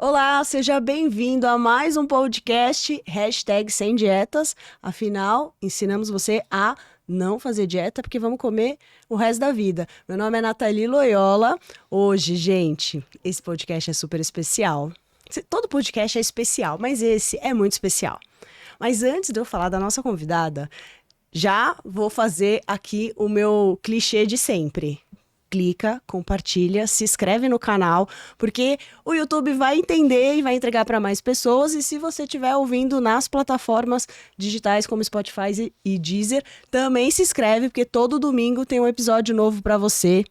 Olá, seja bem-vindo a mais um podcast #Sem Dietas. Afinal, ensinamos você a não fazer dieta porque vamos comer o resto da vida. Meu nome é Nathalie Loyola. Hoje, gente, esse podcast é super especial. Todo podcast é especial, mas esse é muito especial. Mas antes de eu falar da nossa convidada, já vou fazer aqui o meu clichê de sempre. Clica, compartilha, se inscreve no canal, porque o YouTube vai entender e vai entregar para mais pessoas. E se você estiver ouvindo nas plataformas digitais como Spotify e Deezer, também se inscreve, porque todo domingo tem um episódio novo para você.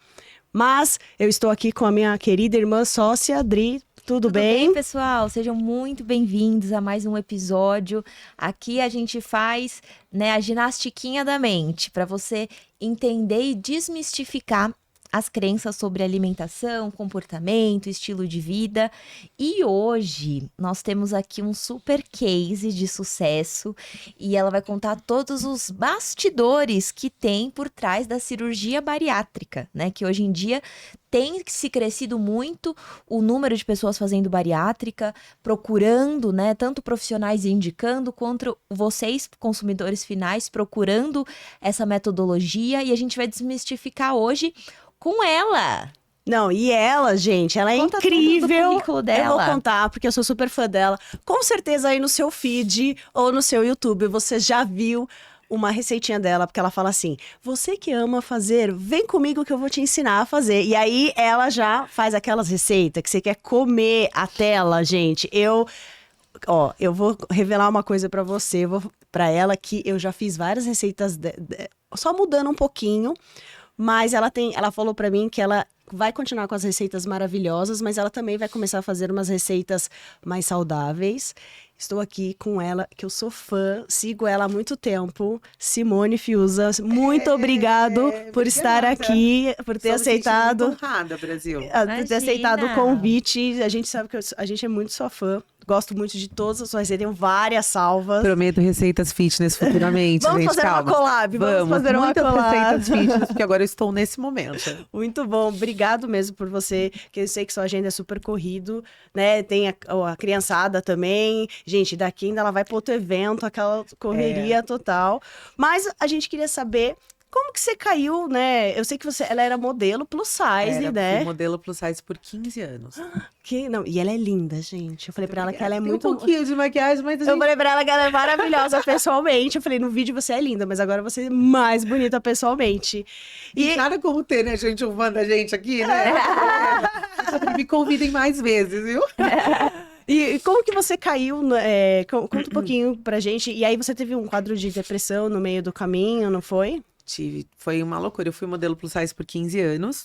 Mas eu estou aqui com a minha querida irmã sócia, Dri. Tudo bem, pessoal? Sejam muito bem-vindos a mais um episódio. Aqui a gente faz, a ginastiquinha da mente para você entender e desmistificar as crenças sobre alimentação, comportamento, estilo de vida. E hoje nós temos aqui um super case de sucesso e ela vai contar todos os bastidores que tem por trás da cirurgia bariátrica, né? Que hoje em dia tem se crescido muito o número de pessoas fazendo bariátrica, procurando, tanto profissionais indicando, quanto vocês, consumidores finais, procurando essa metodologia. E a gente vai desmistificar hoje com ela. Não, e ela, gente, ela é Conta incrível. tudo do currículo dela. Eu vou contar, porque eu sou super fã dela. Com certeza aí no seu feed ou no seu YouTube você já viu uma receitinha dela, porque ela fala assim: você que ama fazer, vem comigo que eu vou te ensinar a fazer. E aí ela já faz aquelas receitas que você quer comer a tela, gente. Eu vou revelar uma coisa pra você, pra ela, que eu já fiz várias receitas só mudando um pouquinho. Mas ela falou pra mim que ela vai continuar com as receitas maravilhosas, mas ela também vai começar a fazer umas receitas mais saudáveis. Estou aqui com ela, que eu sou fã, sigo ela há muito tempo, Simone Fiuza. Muito obrigado por estar aqui, por ter aceitado. Muito honrada, Brasil. Por ter aceitado o convite. A gente sabe que a gente é muito sua fã. Gosto muito de todas as suas receitas, tenho várias salvas. Prometo receitas fitness futuramente, vamos gente, fazer calma. uma collab, vamos fazer uma muitas collab. receitas fitness, porque agora eu estou nesse momento. Muito bom, obrigado mesmo por você, que eu sei que sua agenda é super corrido, né? Tem a criançada também. Gente, daqui ainda ela vai para outro evento, aquela correria total. Mas a gente queria saber como que você caiu, né? Eu sei que ela era modelo plus size, né? Fui modelo plus size por 15 anos. E ela é linda, gente. Eu falei pra ela que ela é muito... Tem um pouquinho de maquiagem, mas Eu falei pra ela que ela é maravilhosa pessoalmente. Eu falei, no vídeo você é linda, mas agora você é mais bonita pessoalmente. E nada como ter, né, gente, um fã da gente aqui, né? Me convidem mais vezes, viu? E como que você caiu, conta um pouquinho pra gente. E aí você teve um quadro de depressão no meio do caminho, não foi? Tive, foi uma loucura. Eu fui modelo plus size por 15 anos,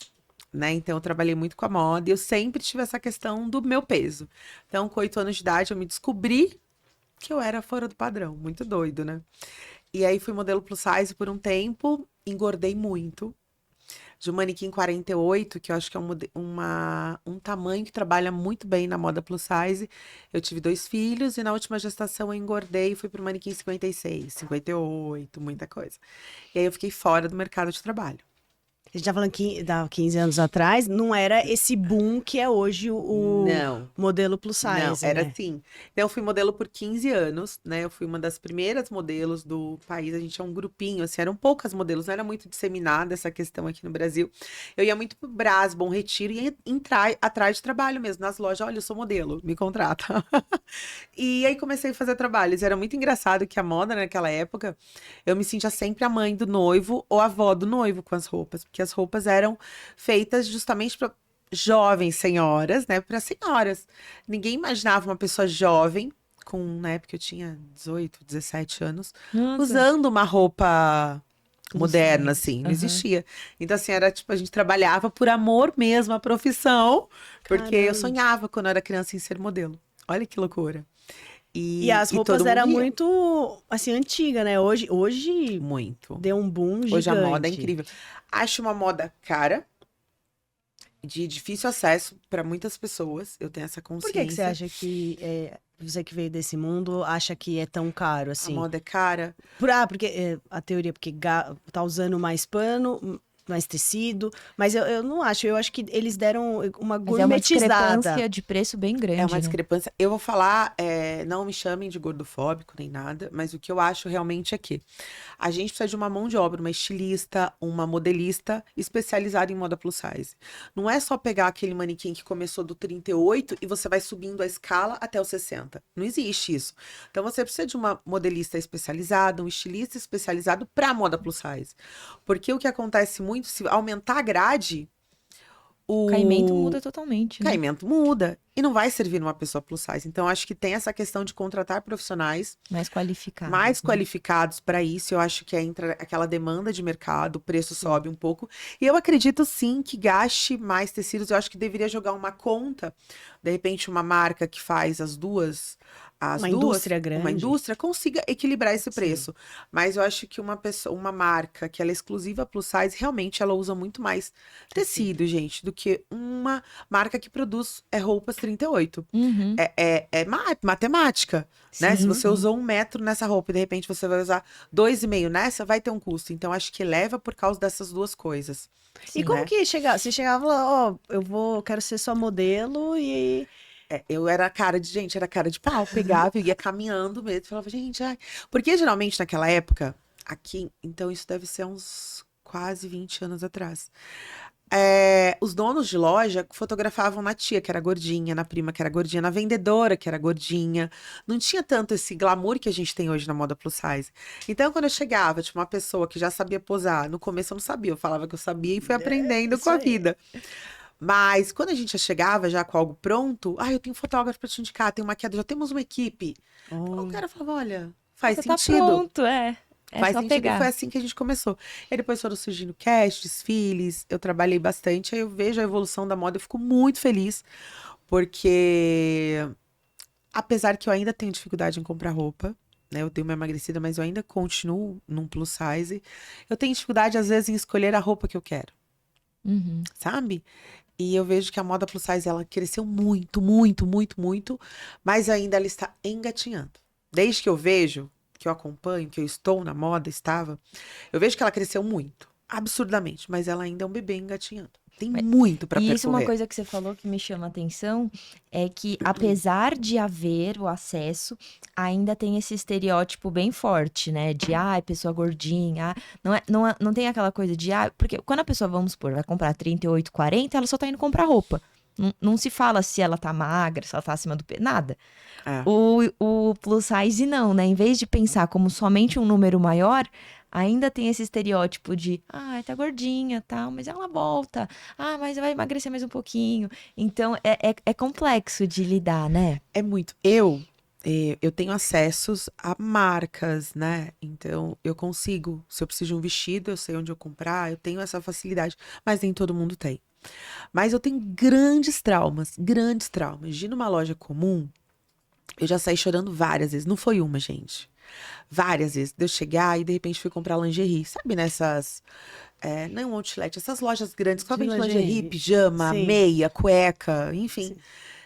né? Então eu trabalhei muito com a moda e eu sempre tive essa questão do meu peso. Então, com 8 anos de idade, eu me descobri que eu era fora do padrão. Muito doido, né? E aí fui modelo plus size por um tempo, engordei muito. De um manequim 48, que eu acho que é um tamanho que trabalha muito bem na moda plus size. Eu tive 2 filhos e na última gestação eu engordei e fui pro manequim 56, 58, muita coisa. E aí eu fiquei fora do mercado de trabalho. A gente tá falando que há 15 anos atrás, não era esse boom que é hoje o modelo plus size, Não, era né? assim. Então, eu fui modelo por 15 anos, né? Eu fui uma das primeiras modelos do país. A gente é um grupinho, assim, eram poucas modelos, não era muito disseminada essa questão aqui no Brasil. Eu ia muito pro Brás, Bom Retiro, e ia entrar atrás de trabalho mesmo, nas lojas. Olha, eu sou modelo, me contrata. E aí comecei a fazer trabalhos. Era muito engraçado que a moda, naquela época, eu me sentia sempre a mãe do noivo ou a avó do noivo com as roupas, porque as roupas eram feitas justamente para jovens senhoras, né? Para senhoras. Ninguém imaginava uma pessoa jovem, na época eu tinha 18, 17 anos, usando uma roupa moderna, assim, não existia. Então, assim, era tipo, a gente trabalhava por amor mesmo à profissão, porque eu sonhava quando eu era criança em ser modelo. Olha que loucura. E as roupas eram muito, assim, antiga, né? Hoje muito. Deu um boom gigante. Hoje a moda é incrível. Acho uma moda cara, de difícil acesso para muitas pessoas. Eu tenho essa consciência. Por que você acha que você que veio desse mundo acha que é tão caro assim? A moda é cara. Porque a teoria, porque tá usando mais pano, mais tecido. Mas eu não acho. Eu acho que eles deram uma Mas é uma gourmetizada. discrepância de preço bem grande, É uma né? discrepância. Eu vou falar, não me chamem de gordofóbico nem nada, mas o que eu acho realmente é que a gente precisa de uma mão de obra, uma estilista, uma modelista especializada em moda plus size. Não é só pegar aquele manequim que começou do 38 e você vai subindo a escala até o 60. Não existe isso. Então você precisa de uma modelista especializada, um estilista especializado para moda plus size. Porque o que acontece muito, se aumentar a grade, O caimento muda totalmente, né? caimento muda e não vai servir numa pessoa plus size. Então, acho que tem essa questão de contratar profissionais Mais qualificado. mais né? qualificados para isso. Eu acho que entra aquela demanda de mercado, o preço sobe um pouco. E eu acredito sim que gaste mais tecidos. Eu acho que deveria jogar uma conta, de repente, uma marca que faz as duas. Uma indústria Uma grande. indústria consiga equilibrar esse preço. Mas eu acho que uma marca que ela é exclusiva plus size, realmente ela usa muito mais tecido, gente, do que uma marca que produz roupas 38. Uhum. É matemática, né? Se Sim. você usou 1 metro nessa roupa e de repente você vai usar 2,5 nessa, vai ter um custo. Então, acho que eleva por causa dessas duas coisas. E como né? que chegava? Você chegava lá, ó, quero ser sua modelo e... Eu era era cara de pau, pegava, eu ia caminhando mesmo, falava, gente, ai. Porque geralmente naquela época, aqui, então isso deve ser uns quase 20 anos atrás. Os donos de loja fotografavam na tia, que era gordinha, na prima, que era gordinha, na vendedora, que era gordinha. Não tinha tanto esse glamour que a gente tem hoje na moda plus size. Então, quando eu chegava, tinha uma pessoa que já sabia posar. No começo eu não sabia, eu falava que eu sabia e fui aprendendo isso com a aí. vida. Mas quando a gente já chegava já com algo pronto, eu tenho fotógrafo para te indicar, tem maquiador, já temos uma equipe. O cara falava, olha, faz Você tá sentido. pronto, é. É Faz só sentido, e pegar. foi assim que a gente começou. E aí depois foram surgindo cast, desfiles, eu trabalhei bastante, aí eu vejo a evolução da moda, eu fico muito feliz, porque apesar que eu ainda tenho dificuldade em comprar roupa, né, eu dei uma emagrecida, mas eu ainda continuo num plus size, eu tenho dificuldade às vezes em escolher a roupa que eu quero, Uhum. sabe? E eu vejo que a moda plus size, ela cresceu muito, muito, muito, muito, mas ainda ela está engatinhando. Desde que eu vejo, que eu acompanho, que eu estou na moda, eu vejo que ela cresceu muito, absurdamente, mas ela ainda é um bebê engatinhando. Tem muito para E percorrer. isso, uma coisa que você falou que me chama a atenção é que, apesar de haver o acesso, ainda tem esse estereótipo bem forte, né? De, pessoa gordinha. Não tem aquela coisa de, porque quando a pessoa, vamos supor, vai comprar 38, 40, ela só tá indo comprar roupa. Não se fala se ela tá magra, se ela tá acima do peso, nada. É. O plus size não, né? Em vez de pensar como somente um número maior, ainda tem esse estereótipo de, tá gordinha, tal, mas ela volta. Mas vai emagrecer mais um pouquinho. Então, é complexo de lidar, né? É muito. Eu tenho acessos a marcas, né? Então, eu consigo. Se eu preciso de um vestido, eu sei onde eu comprar, eu tenho essa facilidade. Mas nem todo mundo tem. Mas eu tenho grandes traumas, grandes traumas. De ir numa loja comum, eu já saí chorando várias vezes. Não foi uma, gente. Várias vezes. De eu chegar e de repente fui comprar lingerie. Sabe nessas. Não outlet, essas lojas grandes que só De vende lingerie. lingerie, pijama, Sim. meia, cueca, enfim. Sim.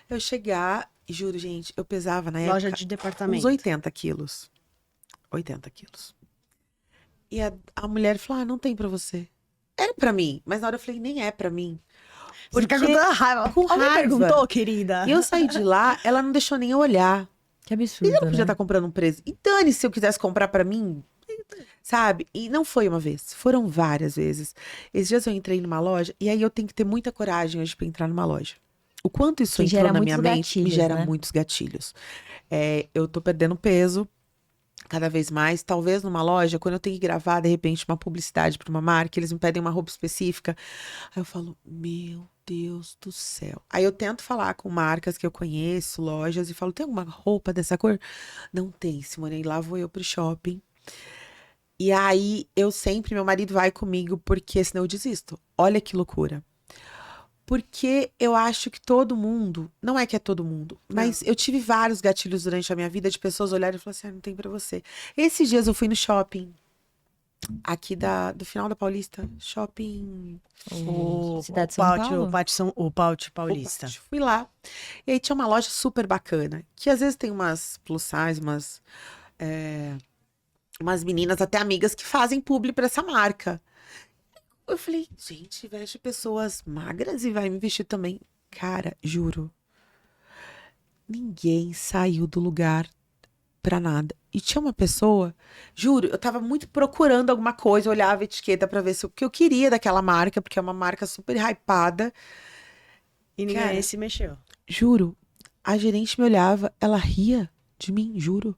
Eu chegar, e juro, gente, eu pesava na Loja época de uns departamento. 80 quilos. 80 quilos. E a mulher falou: não tem pra você. Era pra mim, mas na hora eu falei: nem é pra mim. Você fica com Porque- toda raiva. com Alguém raiva. perguntou, querida? E eu saí de lá, ela não deixou nem eu olhar. Que E absurdo, eu não podia né? estar comprando um presente. E dane se eu quisesse comprar pra mim, sabe? E não foi uma vez, foram várias vezes. Esses dias eu entrei numa loja, e aí eu tenho que ter muita coragem hoje pra entrar numa loja. O quanto isso Que entrou gera na minha muitos mente, me gatilhos, gera né? muitos gatilhos. Eu tô perdendo peso cada vez mais. Talvez numa loja, quando eu tenho que gravar, de repente, uma publicidade para uma marca, eles me pedem uma roupa específica. Aí eu falo, meu Deus do céu. Aí eu tento falar com marcas que eu conheço, lojas, e falo, tem alguma roupa dessa cor? Não tem, Simone. E lá vou eu pro shopping. E aí, meu marido vai comigo, porque senão eu desisto. Olha que loucura. Porque eu acho que todo mundo, não é que é todo mundo, mas eu tive vários gatilhos durante a minha vida de pessoas olharem e falarem assim, não tem pra você. Esses dias eu fui no shopping, aqui do final da Paulista, shopping... Cidade de São Paulo? O Pátio Paulista. Fui lá, e aí tinha uma loja super bacana, que às vezes tem umas plus size, umas meninas até amigas que fazem publi pra essa marca. Eu falei, gente, veste pessoas magras e vai me vestir também. Cara, juro. Ninguém saiu do lugar pra nada. E tinha uma pessoa, juro, eu tava muito procurando alguma coisa, eu olhava a etiqueta pra ver se o que eu queria daquela marca, porque é uma marca super hypada. E ninguém Cara, se mexeu. Juro, a gerente me olhava, ela ria de mim, juro.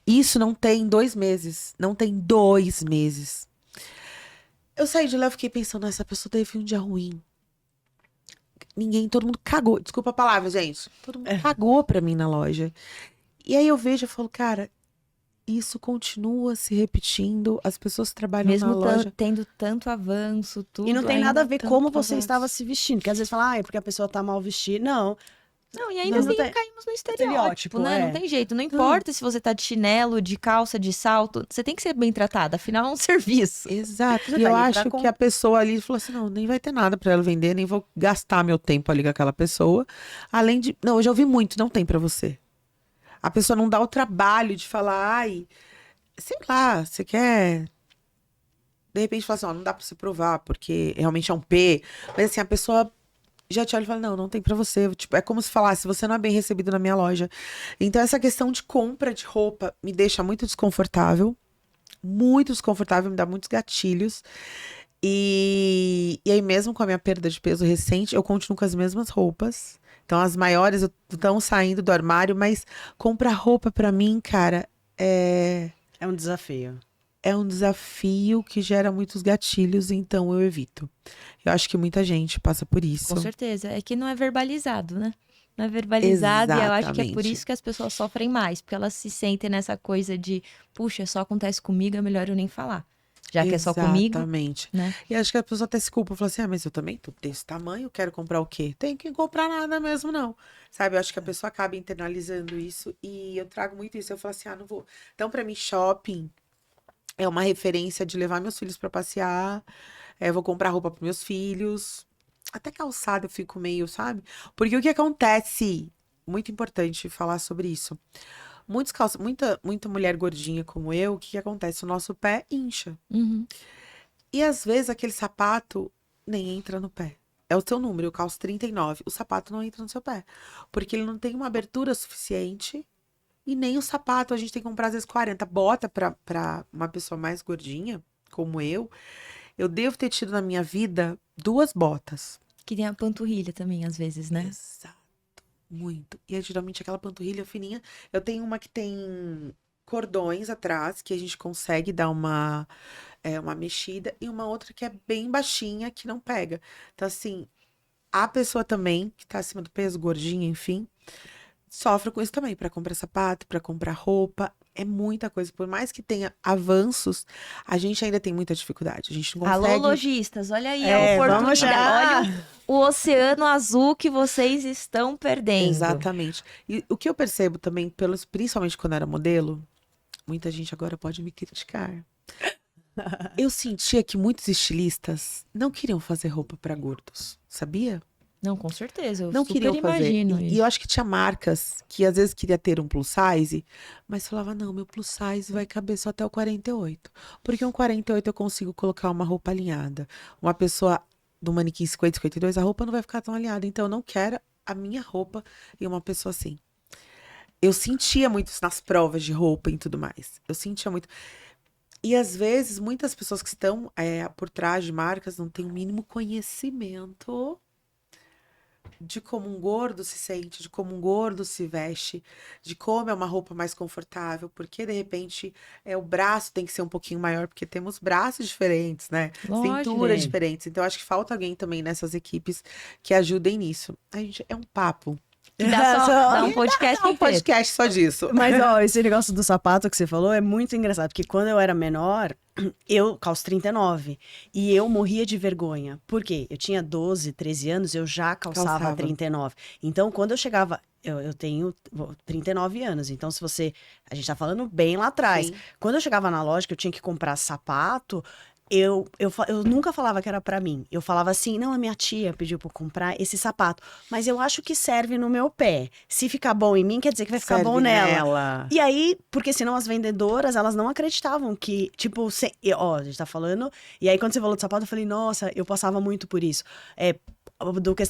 Isso não tem 2 meses. Não tem 2 meses. Eu saí de lá e fiquei pensando, essa pessoa teve um dia ruim. Todo mundo cagou. Desculpa a palavra, gente. Todo mundo cagou pra mim na loja. E aí eu vejo e falo, cara, isso continua se repetindo. As pessoas que trabalham Mesmo na loja. tendo tanto avanço, tudo. E não tem nada a ainda ver tanto como você avanço. estava se vestindo. Porque às vezes fala, é porque a pessoa tá mal vestida. Não. Não, e ainda Não assim tem- caímos no estereótipo, estereótipo, né? é. Não tem jeito. Não importa se você tá de chinelo, de calça, de salto. Você tem que ser bem tratada. Afinal, é um serviço. Exato. Você E tá eu ali pra acho que a pessoa ali falou assim: não, nem vai ter nada pra ela vender, nem vou gastar meu tempo ali com aquela pessoa. Além de. Não, eu já ouvi muito, não tem pra você. A pessoa não dá o trabalho de falar, ai, sei lá, você quer. De repente fala assim: ó, não dá pra você provar, porque realmente é um P. Mas assim, a pessoa já te olha e fala: não, não tem pra você. Tipo, é como se falasse: você não é bem recebido na minha loja. Então, essa questão de compra de roupa me deixa muito desconfortável. Muito desconfortável, me dá muitos gatilhos. E aí, mesmo com a minha perda de peso recente, eu continuo com as mesmas roupas. Então, as maiores estão saindo do armário, mas comprar roupa pra mim, cara, É um desafio. é um desafio que gera muitos gatilhos, então eu evito. Eu acho que muita gente passa por isso. Com certeza. É que não é verbalizado, né? Não é verbalizado e eu acho que é por Exatamente. isso que as pessoas sofrem mais. Porque elas se sentem nessa coisa de, puxa, só acontece comigo, é melhor eu nem falar. Já que é só comigo, Exatamente. né? E acho que a pessoa até se culpa, fala assim: ah, mas eu também tô desse tamanho, quero comprar o quê? Tem que comprar nada mesmo, não. Sabe, eu acho que a pessoa acaba internalizando isso e eu trago muito isso. Eu falo assim: ah, não vou. Então, pra mim, shopping é uma referência de levar meus filhos pra passear, vou comprar roupa pros meus filhos. Até calçada eu fico meio, sabe? Porque o que acontece, muito importante falar sobre isso. Muita mulher gordinha como eu, o que acontece? O nosso pé incha. Uhum. E às vezes aquele sapato nem entra no pé. É o seu número, eu calço 39. O sapato não entra no seu pé. Porque ele não tem uma abertura suficiente. E nem o sapato, a gente tem que comprar às vezes 40. Bota pra uma pessoa mais gordinha, como eu. Eu devo ter tido na minha vida 2 botas. Que tem a panturrilha também, às vezes, né? Exato. Muito. E é geralmente aquela panturrilha fininha. Eu tenho uma que tem cordões atrás, que a gente consegue dar uma mexida, e uma outra que é bem baixinha, que não pega. Então, assim, a pessoa também, que tá acima do peso, gordinha, enfim, sofre com isso também, pra comprar sapato, pra comprar roupa. É muita coisa. Por mais que tenha avanços, a gente ainda tem muita dificuldade. A gente não Alô, consegue. lojistas, olha aí É, a vamos oportunidade. já. Olha o oceano azul que vocês estão perdendo. Exatamente. E o que eu percebo também, principalmente quando eu era modelo, muita gente agora pode me criticar. Eu sentia que muitos estilistas não queriam fazer roupa para gordos, sabia? Não, com certeza. Eu Não super queriam fazer. imagino E isso. eu acho que tinha marcas que às vezes queria ter um plus size, mas falava, não, meu plus size vai caber só até o 48. Porque um 48 eu consigo colocar uma roupa alinhada. Uma pessoa do manequim 50, 52, a roupa não vai ficar tão alinhada. Então eu não quero a minha roupa em uma pessoa assim. Eu sentia muito isso nas provas de roupa e tudo mais. Eu sentia muito. E às vezes, muitas pessoas que estão por trás de marcas não têm o mínimo conhecimento de como um gordo se sente, de como um gordo se veste, de como é uma roupa mais confortável, porque de repente o braço tem que ser um pouquinho maior, porque temos braços diferentes, né? Lógico. Cinturas Sim. diferentes. Então, acho que falta alguém também nessas equipes que ajudem nisso. A gente, é um papo. Que dá dá um podcast É um inteiro. podcast só disso. Mas, ó, esse negócio do sapato que você falou é muito engraçado, porque quando eu era menor, eu calço 39, e eu morria de vergonha. Por quê? Eu tinha 12, 13 anos, eu já calçava 39. Então, quando eu chegava, eu tenho 39 anos, então a gente tá falando bem lá atrás. Sim. Quando eu chegava na loja que eu tinha que comprar sapato, eu nunca falava que era pra mim. Eu falava assim, não, a minha tia pediu pra eu comprar esse sapato. Mas eu acho que serve no meu pé. Se ficar bom em mim, quer dizer que vai ficar Serve bom nela. nela. E aí, porque senão as vendedoras, elas não acreditavam que, tipo, ó, a gente tá falando. E aí, quando você falou do sapato, eu falei, nossa, eu passava muito por isso.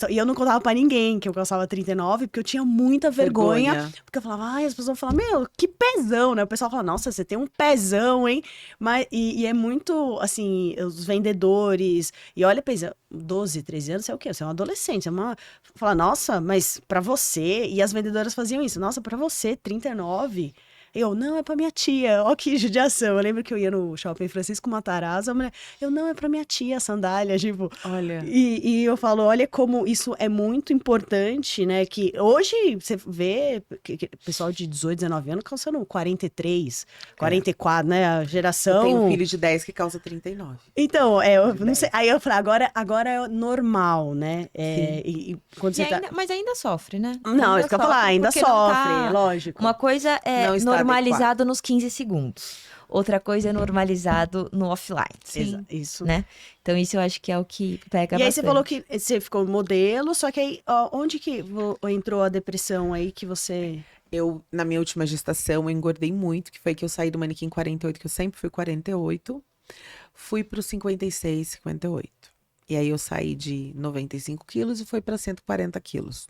E eu não contava pra ninguém que eu calçava 39, porque eu tinha muita vergonha. Porque eu falava, ai, as pessoas vão falar, meu, que pezão, né? O pessoal fala, nossa, você tem um pezão, hein? Mas, e é muito, assim, os vendedores. E olha, pensa, 12, 13 anos, você é o quê? Você é um adolescente. Fala, nossa, mas pra você. E as vendedoras faziam isso, nossa, pra você, 39. Eu, não, é pra minha tia. Ó que judiação. Eu lembro que eu ia no Shopping Francisco Matarazzo, a mulher, eu, não, é pra minha tia, a sandália, tipo. Olha. E eu falo, olha como isso é muito importante, né? Que hoje você vê pessoal de 18, 19 anos calçando 43, 44, né? A Eu geração. tenho um filho de 10 que calça 39. Então, eu De não sei. 10. Aí eu falei, agora é normal, né? E quando você tá. Mas ainda sofre, né? Não, Ainda isso que eu ia falar, sofre, ainda porque não sofre, tá- lógico. Uma coisa é Não está normalizado nos 15 segundos. Outra coisa é normalizado no offline. Isso. Né? Então, isso eu acho que é o que pega E aí bastante. você falou que você ficou modelo, só que aí, ó, onde que entrou a depressão aí que você... Eu, na minha última gestação, eu engordei muito, que foi que eu saí do manequim 48, que eu sempre fui 48, fui pro 56, 58. E aí eu saí de 95 quilos e fui para 140 quilos.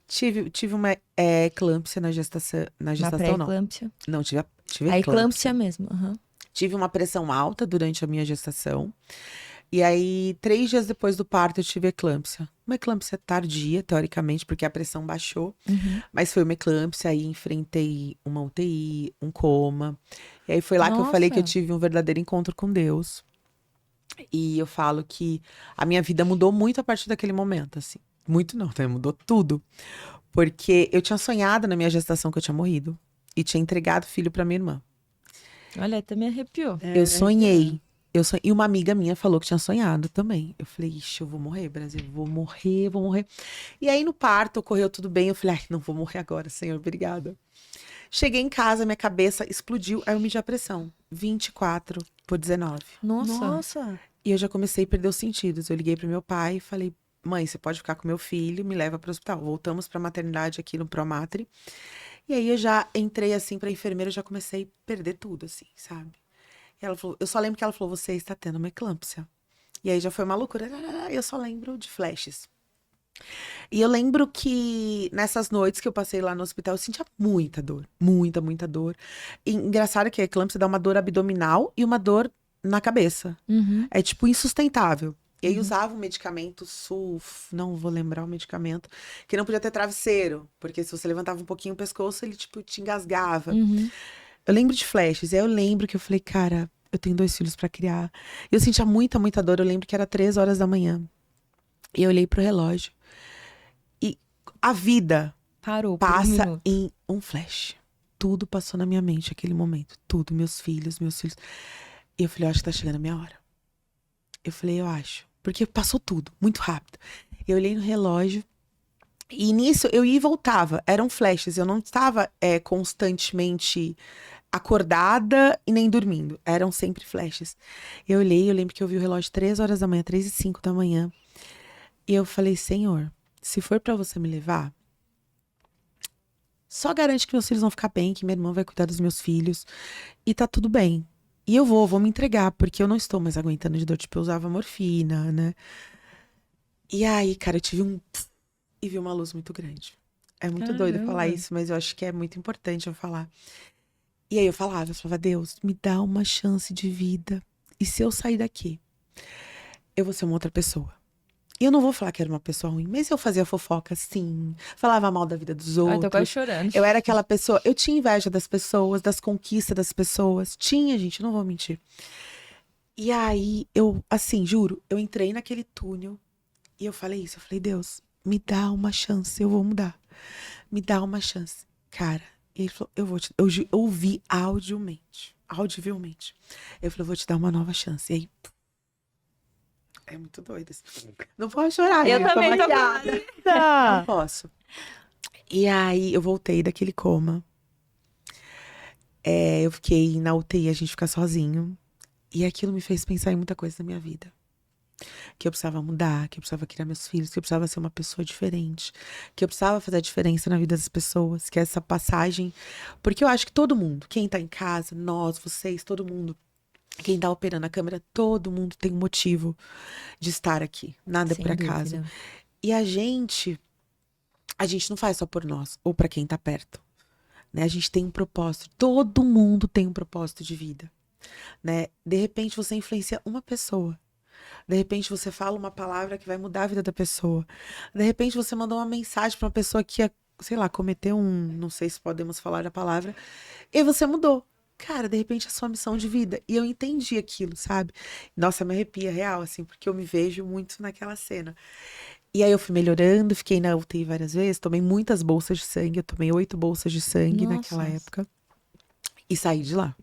Tive uma eclâmpsia na gestação. Na Uma gestação, não. pré-eclâmpsia. Não, tive A eclâmpsia mesmo. Aham. Tive uma pressão alta durante a minha gestação. E aí, 3 dias depois do parto, eu tive eclâmpsia. Uma eclâmpsia tardia, teoricamente, porque a pressão baixou. Uhum. Mas foi uma eclâmpsia, aí enfrentei uma UTI, um coma. E aí foi lá que eu falei que eu Nossa. tive um verdadeiro encontro com Deus. E eu falo que a minha vida mudou muito a partir daquele momento, assim. Muito não, né? Mudou tudo. Porque eu tinha sonhado na minha gestação que eu tinha morrido. E tinha entregado o filho pra minha irmã. Olha, até me arrepiou. Eu sonhei. E uma amiga minha falou que tinha sonhado também. Eu falei, ixi, eu vou morrer, Brasil. Vou morrer, vou morrer. E aí no parto ocorreu tudo bem. Eu falei, ai, não vou morrer agora, Senhor, obrigada. Cheguei em casa, minha cabeça explodiu. Aí eu medi a pressão. 24/19. Nossa. Nossa. E eu já comecei a perder os sentidos. Eu liguei pro meu pai e falei, mãe, você pode ficar com meu filho, me leva pro hospital. Voltamos pra maternidade aqui no Promatre. E aí eu já entrei assim pra enfermeira, eu já comecei a perder tudo, assim, sabe? E ela falou, eu só lembro que ela falou, você está tendo uma eclâmpsia. E aí já foi uma loucura. Eu só lembro de flashes. E eu lembro que nessas noites que eu passei lá no hospital, eu sentia muita dor. Muita, muita dor. E engraçado que a eclâmpsia dá uma dor abdominal e uma dor na cabeça. Uhum. É tipo insustentável. E aí usava um medicamento não vou lembrar o medicamento, que não podia ter travesseiro, porque se você levantava um pouquinho o pescoço, ele tipo te engasgava. Uhum. Eu lembro de flashes, e aí eu lembro que eu falei, cara, eu tenho 2 filhos pra criar. E eu sentia muita, muita dor, eu lembro que era 3 horas da manhã. E eu olhei pro relógio. E a vida Parou por um passa minuto. em um flash. Tudo passou na minha mente naquele momento. Tudo, meus filhos. E eu falei, eu acho que tá chegando a minha hora. Eu falei, eu acho. Porque passou tudo, muito rápido. Eu olhei no relógio. E nisso eu ia e voltava. Eram flashes. Eu não estava constantemente acordada e nem dormindo. Eram sempre flashes. Eu olhei, eu lembro que eu vi o relógio 3 horas da manhã, 3:05 da manhã. E eu falei, Senhor, se for pra você me levar, só garante que meus filhos vão ficar bem, que minha irmã vai cuidar dos meus filhos. E tá tudo bem. E eu vou me entregar, porque eu não estou mais aguentando de dor. Tipo, eu usava morfina, né? E aí, cara, eu tive e vi uma luz muito grande. É muito doido falar Caramba. isso, mas eu acho que é muito importante eu falar. E aí eu falava, Deus, me dá uma chance de vida. E se eu sair daqui, eu vou ser uma outra pessoa. E eu não vou falar que era uma pessoa ruim, mas eu fazia fofoca, sim. Falava mal da vida dos Ai, outros. tô quase chorando. Eu era aquela pessoa, eu tinha inveja das pessoas, das conquistas das pessoas. Tinha, gente, não vou mentir. E aí, eu, assim, juro, eu entrei naquele túnel e eu falei isso. Eu falei, Deus, me dá uma chance, eu vou mudar. Me dá uma chance. Cara, e ele falou, eu ouvi audivelmente. Eu falei, eu vou te dar uma nova chance. E aí, é muito doido isso. Não pode chorar, Eu gente, também tô maquiada. Não posso. E aí, eu voltei daquele coma. Eu fiquei na UTI, a gente fica sozinho. E aquilo me fez pensar em muita coisa na minha vida. Que eu precisava mudar, que eu precisava criar meus filhos, que eu precisava ser uma pessoa diferente, que eu precisava fazer a diferença na vida das pessoas, que essa passagem... Porque eu acho que todo mundo, quem tá em casa, nós, vocês, todo mundo, quem tá operando a câmera, todo mundo tem um motivo de estar aqui. Nada é Sem por acaso. dúvida. E a gente não faz só por nós, ou pra quem tá perto. Né? A gente tem um propósito. Todo mundo tem um propósito de vida. Né? De repente você influencia uma pessoa. De repente você fala uma palavra que vai mudar a vida da pessoa. De repente você mandou uma mensagem pra uma pessoa que ia, sei lá, cometer não sei se podemos falar a palavra, e você mudou. Cara, de repente é a sua missão de vida. E eu entendi aquilo, sabe? Nossa, me arrepia real, assim, porque eu me vejo muito naquela cena. E aí eu fui melhorando, fiquei na UTI várias vezes, tomei muitas bolsas de sangue, eu tomei 8 bolsas de sangue naquela Nossa. época. E saí de lá.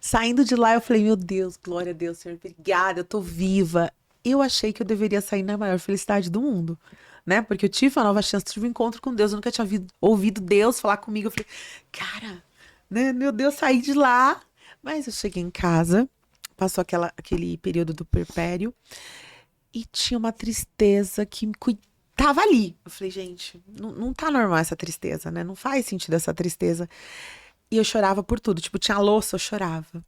Saindo de lá, eu falei, meu Deus, glória a Deus, Senhor, obrigada, eu tô viva. Eu achei que eu deveria sair na maior felicidade do mundo, né? Porque eu tive uma nova chance, tive um encontro com Deus, eu nunca tinha ouvido Deus falar comigo. Eu falei, cara, né, meu Deus, saí de lá. Mas eu cheguei em casa, passou aquele período do puerpério, e tinha uma tristeza que tava ali. Eu falei, gente, não tá normal essa tristeza, né? Não faz sentido essa tristeza. E eu chorava por tudo. Tipo, tinha louça, eu chorava.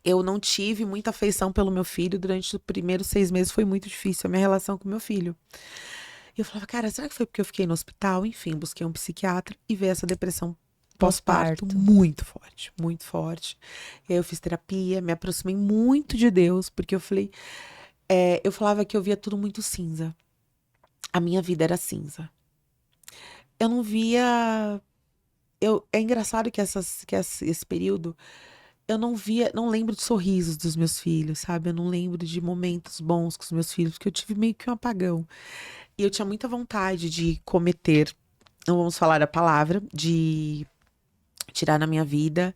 Eu não tive muita afeição pelo meu filho. Durante os primeiros 6 meses foi muito difícil a minha relação com meu filho. E eu falava, cara, será que foi porque eu fiquei no hospital? Enfim, busquei um psiquiatra e veio essa depressão pós-parto muito forte, muito forte. E aí eu fiz terapia, me aproximei muito de Deus, porque eu falei... eu falava que eu via tudo muito cinza. A minha vida era cinza. Eu não via... é engraçado que esse período eu não lembro de sorrisos dos meus filhos, sabe? Eu não lembro de momentos bons com os meus filhos, porque eu tive meio que um apagão. E eu tinha muita vontade de cometer, não vamos falar a palavra, de tirar na minha vida.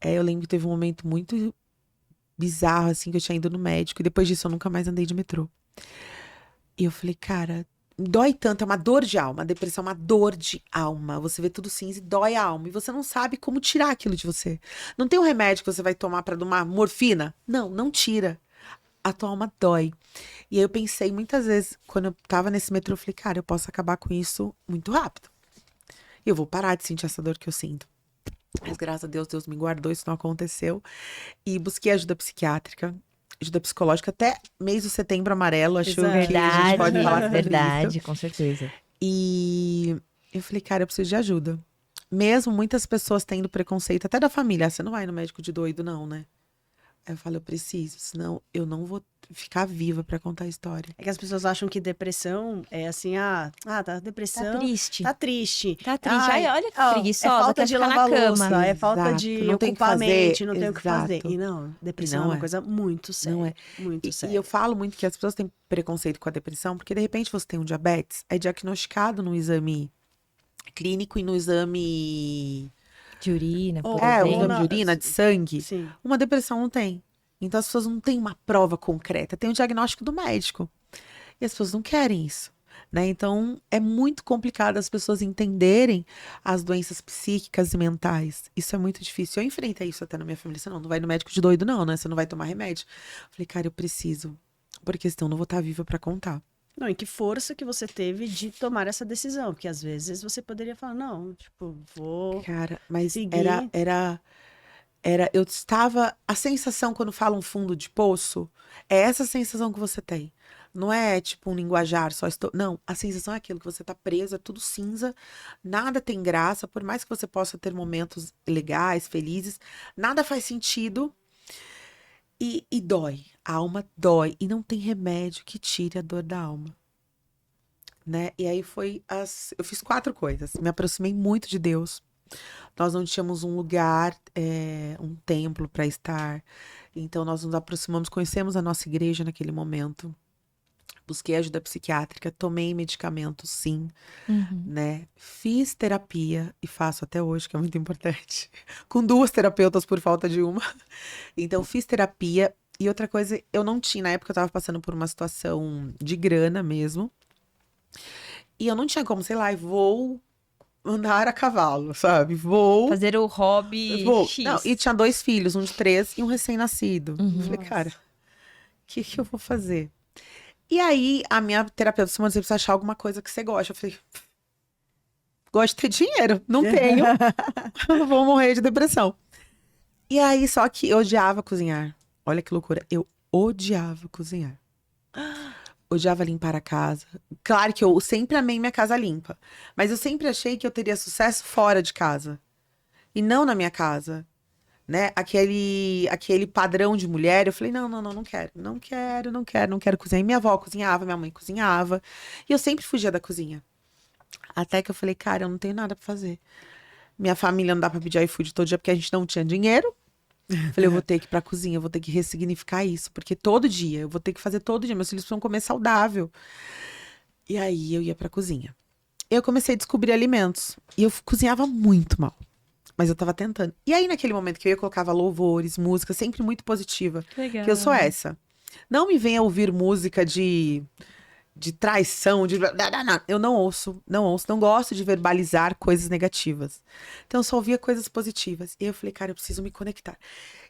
Eu lembro que teve um momento muito bizarro, assim, que eu tinha ido no médico, e depois disso eu nunca mais andei de metrô. E eu falei, cara, dói tanto, é uma dor de alma, a depressão é uma dor de alma. Você vê tudo cinza e dói a alma. E você não sabe como tirar aquilo de você. Não tem um remédio que você vai tomar pra dar uma morfina? Não tira. A tua alma dói. E aí eu pensei muitas vezes, quando eu tava nesse metrô, eu falei, cara, eu posso acabar com isso muito rápido. E eu vou parar de sentir essa dor que eu sinto. Mas graças a Deus, Deus me guardou, isso não aconteceu. E busquei ajuda psiquiátrica. Ajuda psicológica até mês de Setembro Amarelo, acho que a gente pode falar sobre verdade, isso. com certeza. E eu falei, cara, eu preciso de ajuda. Mesmo muitas pessoas tendo preconceito, até da família, você não vai no médico de doido não, né? Aí eu falo, eu preciso, senão eu não vou ficar viva pra contar a história. É que as pessoas acham que depressão é assim, tá depressão, Tá triste. tá triste. Tá triste. Ai, Ai, olha que ó, preguiçosa, é falta quer de ficar na lavar cama. louça, é falta Exato, de não tem o que ocupar a fazer, mente, não tem o que fazer. exato. E não, depressão Não é uma é. coisa muito séria. Não é. Muito séria. E eu falo muito que as pessoas têm preconceito com a depressão, porque de repente você tem um diabetes, é diagnosticado no exame clínico e no exame... De urina, por Ou- o exemplo. exame de urina, de sangue. Sim. Uma depressão não tem. Então as pessoas não têm uma prova concreta, tem o diagnóstico do médico. E as pessoas não querem isso, né? Então é muito complicado as pessoas entenderem as doenças psíquicas e mentais. Isso é muito difícil. Eu enfrentei isso até na minha família. Você não vai no médico de doido não, né? Você não vai tomar remédio. Eu falei, cara, eu preciso, porque senão eu não vou estar viva pra contar. Não, e que força que você teve de tomar essa decisão, porque às vezes você poderia falar, não, tipo, vou... Cara, mas Seguir. eu estava, a sensação quando fala um fundo de poço, é essa sensação que você tem. Não é tipo um linguajar, não, a sensação é aquilo que você tá preso, é tudo cinza, nada tem graça, por mais que você possa ter momentos legais, felizes, nada faz sentido e dói, a alma dói e não tem remédio que tire a dor da alma. Né? E aí eu fiz 4 coisas, me aproximei muito de Deus. Nós não tínhamos um lugar, um templo para estar. Então, nós nos aproximamos, conhecemos a nossa igreja naquele momento. Busquei ajuda psiquiátrica, tomei medicamentos, sim, né? Fiz terapia, e faço até hoje, que é muito importante. Com 2 terapeutas por falta de uma. Então, fiz terapia. E outra coisa, eu não tinha, na época eu tava passando por uma situação de grana mesmo. E eu não tinha como, sei lá, vou andar a cavalo, sabe? Vou. Fazer o hobby Vou. X. Não, e tinha 2 filhos, um de 3 e um recém-nascido. Uhum. Eu falei, cara, o que eu vou fazer? E aí, a minha terapeuta Simone, você precisa achar alguma coisa que você gosta. Eu falei, gosto de ter dinheiro, não tenho. Vou morrer de depressão. E aí, só que eu odiava cozinhar. Olha que loucura, eu odiava cozinhar. Odiava limpar a casa. Claro que eu sempre amei minha casa limpa. Mas eu sempre achei que eu teria sucesso fora de casa. E não na minha casa. Né? Aquele padrão de mulher. Eu falei, não quero. Não quero cozinhar. E minha avó cozinhava, minha mãe cozinhava. E eu sempre fugia da cozinha. Até que eu falei, cara, eu não tenho nada pra fazer. Minha família não dá pra pedir iFood todo dia porque a gente não tinha dinheiro. Falei, eu vou ter que ir pra cozinha, eu vou ter que ressignificar isso, porque todo dia, eu vou ter que fazer todo dia, meus filhos precisam comer saudável. E aí eu ia pra cozinha. Eu comecei a descobrir alimentos, e eu cozinhava muito mal, mas eu tava tentando. E aí naquele momento que eu colocava louvores, música, sempre muito positiva, Legal. que eu sou essa. Não me venha ouvir música de traição, não. Eu não ouço, não gosto de verbalizar coisas negativas. Então eu só ouvia coisas positivas. E aí eu falei, cara, eu preciso me conectar.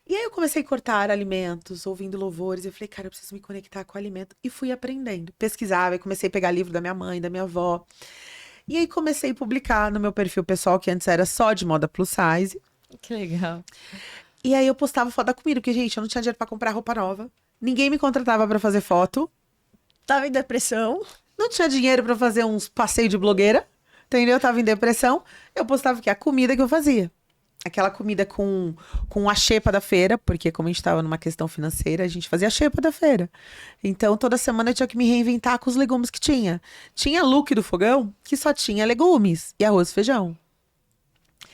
E aí eu comecei a cortar alimentos, ouvindo louvores. Eu falei, cara, eu preciso me conectar com o alimento. E fui aprendendo. Pesquisava, e comecei a pegar livro da minha mãe, da minha avó. E aí comecei a publicar no meu perfil pessoal, que antes era só de moda plus size. Que legal. E aí eu postava foto da comida, porque, gente, eu não tinha dinheiro pra comprar roupa nova. Ninguém me contratava pra fazer foto. Tava em depressão. Não tinha dinheiro pra fazer uns passeios de blogueira, entendeu? Eu tava em depressão. Eu postava que a comida que eu fazia. Aquela comida com a xepa da feira, porque como a gente tava numa questão financeira, a gente fazia a xepa da feira. Então, toda semana eu tinha que me reinventar com os legumes que tinha. Tinha look do fogão que só tinha legumes e arroz e feijão.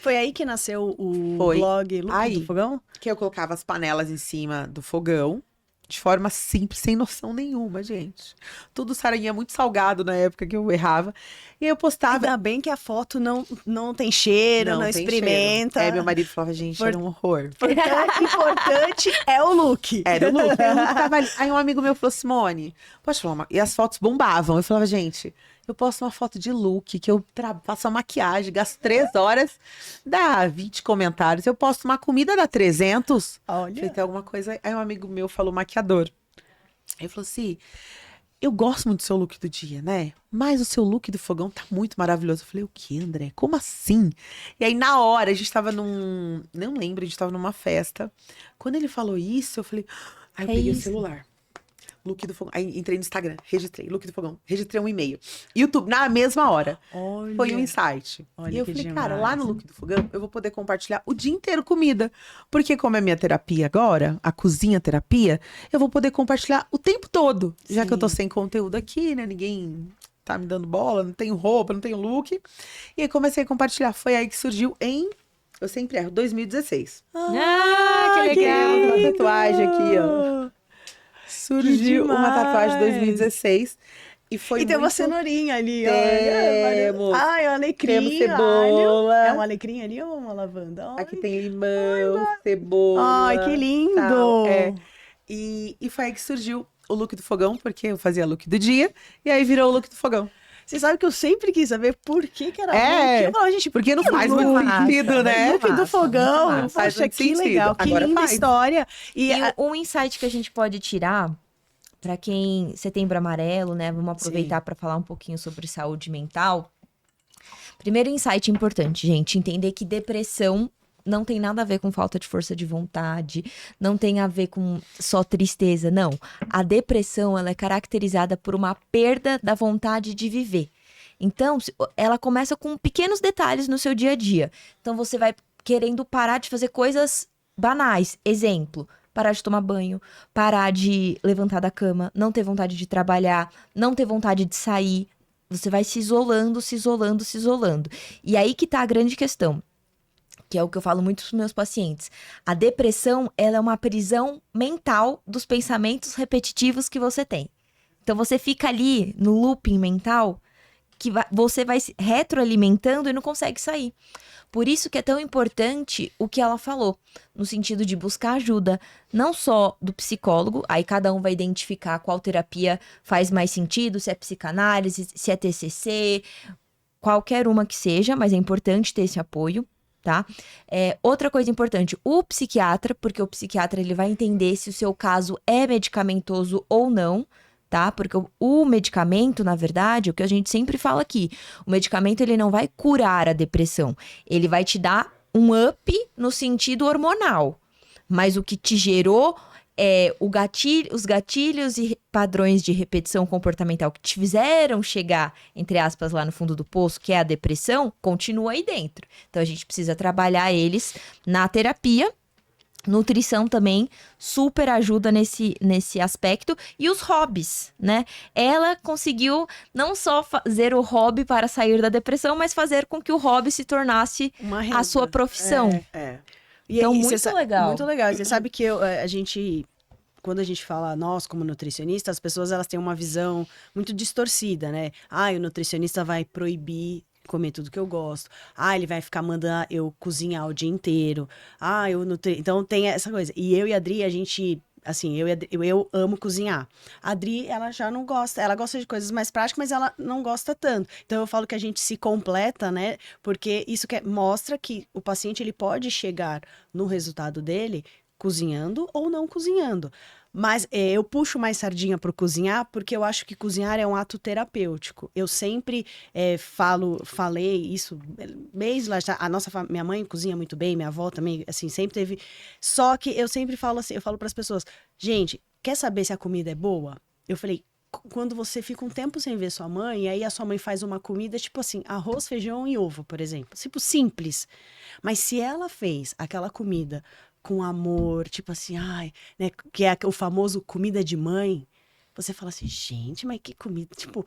Foi aí que nasceu o Foi. blog Look Aí. do Fogão? Que eu colocava as panelas em cima do fogão. De forma simples, sem noção nenhuma, gente. Tudo saranha muito salgado na época que eu errava. E aí eu postava. Ainda bem que a foto não tem cheiro, não tem experimenta. cheiro. Meu marido falava, gente, era um horror. Importante é o look. Era o look. Aí o look tava ali. Aí um amigo meu falou, Simone, pode falar uma... E as fotos bombavam. Eu falava, gente, eu posto uma foto de look, que eu faço a maquiagem, gasto 3 horas, dá 20 comentários. Eu posto uma comida, dá 300. Olha. Falei, tem alguma coisa. Aí um amigo meu falou, maquiador. Ele falou assim, eu gosto muito do seu look do dia, né? Mas o seu look do fogão tá muito maravilhoso. Eu falei, o que, André? Como assim? E aí, na hora, a gente tava não lembro, a gente tava numa festa. Quando ele falou isso, eu falei... Aí eu peguei o celular. Look do fogão. Aí entrei no Instagram, registrei. Look do fogão. Registrei um e-mail. YouTube, na mesma hora. Olha. Foi um insight. Olha E eu que falei, cara, demais. lá no Look do Fogão, eu vou poder compartilhar o dia inteiro comida. Porque como é minha terapia agora, a cozinha terapia, eu vou poder compartilhar o tempo todo. Já que eu tô sem conteúdo aqui, né? Ninguém tá me dando bola, não tenho roupa, não tenho look. E aí comecei a compartilhar. Foi aí que surgiu eu sempre erro, 2016. Ah, que legal. Uma tatuagem aqui, ó. Surgiu uma tatuagem de 2016. E foi E tem uma muito... cenourinha ali, Temos. olha. Ai, um alecrim, Temos alho. cebola. É um alecrim ali ou uma lavanda? Ai, Aqui tem limão, cebola. Ai, que lindo! Tal, E foi aí que surgiu o look do fogão, porque eu fazia look do dia, e aí virou o look do fogão. Você sabe que eu sempre quis saber por que era look. Eu falava, gente, porque não por que faz look? muito sentido, né? Look do fogão. Faz Poxa, muito que sentido. legal, que Agora linda faz. história. E E um insight que a gente pode tirar, para quem Setembro Amarelo, né? Vamos aproveitar para falar um pouquinho sobre saúde mental. Primeiro insight importante, gente, entender que depressão não tem nada a ver com falta de força de vontade, não tem a ver com só tristeza, não. A depressão, ela é caracterizada por uma perda da vontade de viver. Então, ela começa com pequenos detalhes no seu dia a dia. Então, você vai querendo parar de fazer coisas banais. Exemplo, parar de tomar banho, parar de levantar da cama, não ter vontade de trabalhar, não ter vontade de sair. Você vai se isolando, se isolando, se isolando. E aí que tá a grande questão, que é o que eu falo muito para os meus pacientes. A depressão, ela é uma prisão mental dos pensamentos repetitivos que você tem. Então, você fica ali no looping mental, que você vai se retroalimentando e não consegue sair. Por isso que é tão importante o que ela falou, no sentido de buscar ajuda, não só do psicólogo, aí cada um vai identificar qual terapia faz mais sentido, se é psicanálise, se é TCC, qualquer uma que seja, mas é importante ter esse apoio, tá? Outra coisa importante, o psiquiatra, porque o psiquiatra ele vai entender se o seu caso é medicamentoso ou não, tá? Porque o medicamento, na verdade, o que a gente sempre fala aqui, o medicamento ele não vai curar a depressão, ele vai te dar um up no sentido hormonal, mas o que te gerou os gatilhos e padrões de repetição comportamental que te fizeram chegar, entre aspas, lá no fundo do poço, que é a depressão, continua aí dentro. Então, a gente precisa trabalhar eles na terapia. Nutrição também super ajuda nesse aspecto. E os hobbies, né? Ela conseguiu não só fazer o hobby para sair da depressão, mas fazer com que o hobby se tornasse a sua profissão. Então, muito legal. Muito legal. Você sabe que quando a gente fala nós como nutricionistas, as pessoas elas têm uma visão muito distorcida, né? O nutricionista vai proibir comer tudo que eu gosto. Ele vai ficar mandando eu cozinhar o dia inteiro. Então tem essa coisa. E eu e a Adri, a gente... Assim, eu amo cozinhar. A Adri, ela já não gosta. Ela gosta de coisas mais práticas, mas ela não gosta tanto. Então, eu falo que a gente se completa, né? Porque isso mostra que o paciente, ele pode chegar no resultado dele cozinhando ou não cozinhando. Mas eu puxo mais sardinha pro cozinhar, porque eu acho que cozinhar é um ato terapêutico. Eu sempre falei isso, desde lá, minha mãe cozinha muito bem, minha avó também, assim, sempre teve. Só que eu sempre falo assim, eu falo pras pessoas, gente, quer saber se a comida é boa? Eu falei, quando você fica um tempo sem ver sua mãe, e aí a sua mãe faz uma comida, tipo assim, arroz, feijão e ovo, por exemplo. Tipo, simples. Mas se ela fez aquela comida com amor, tipo assim, né, que é o famoso comida de mãe, você fala assim, gente, mas que comida, tipo...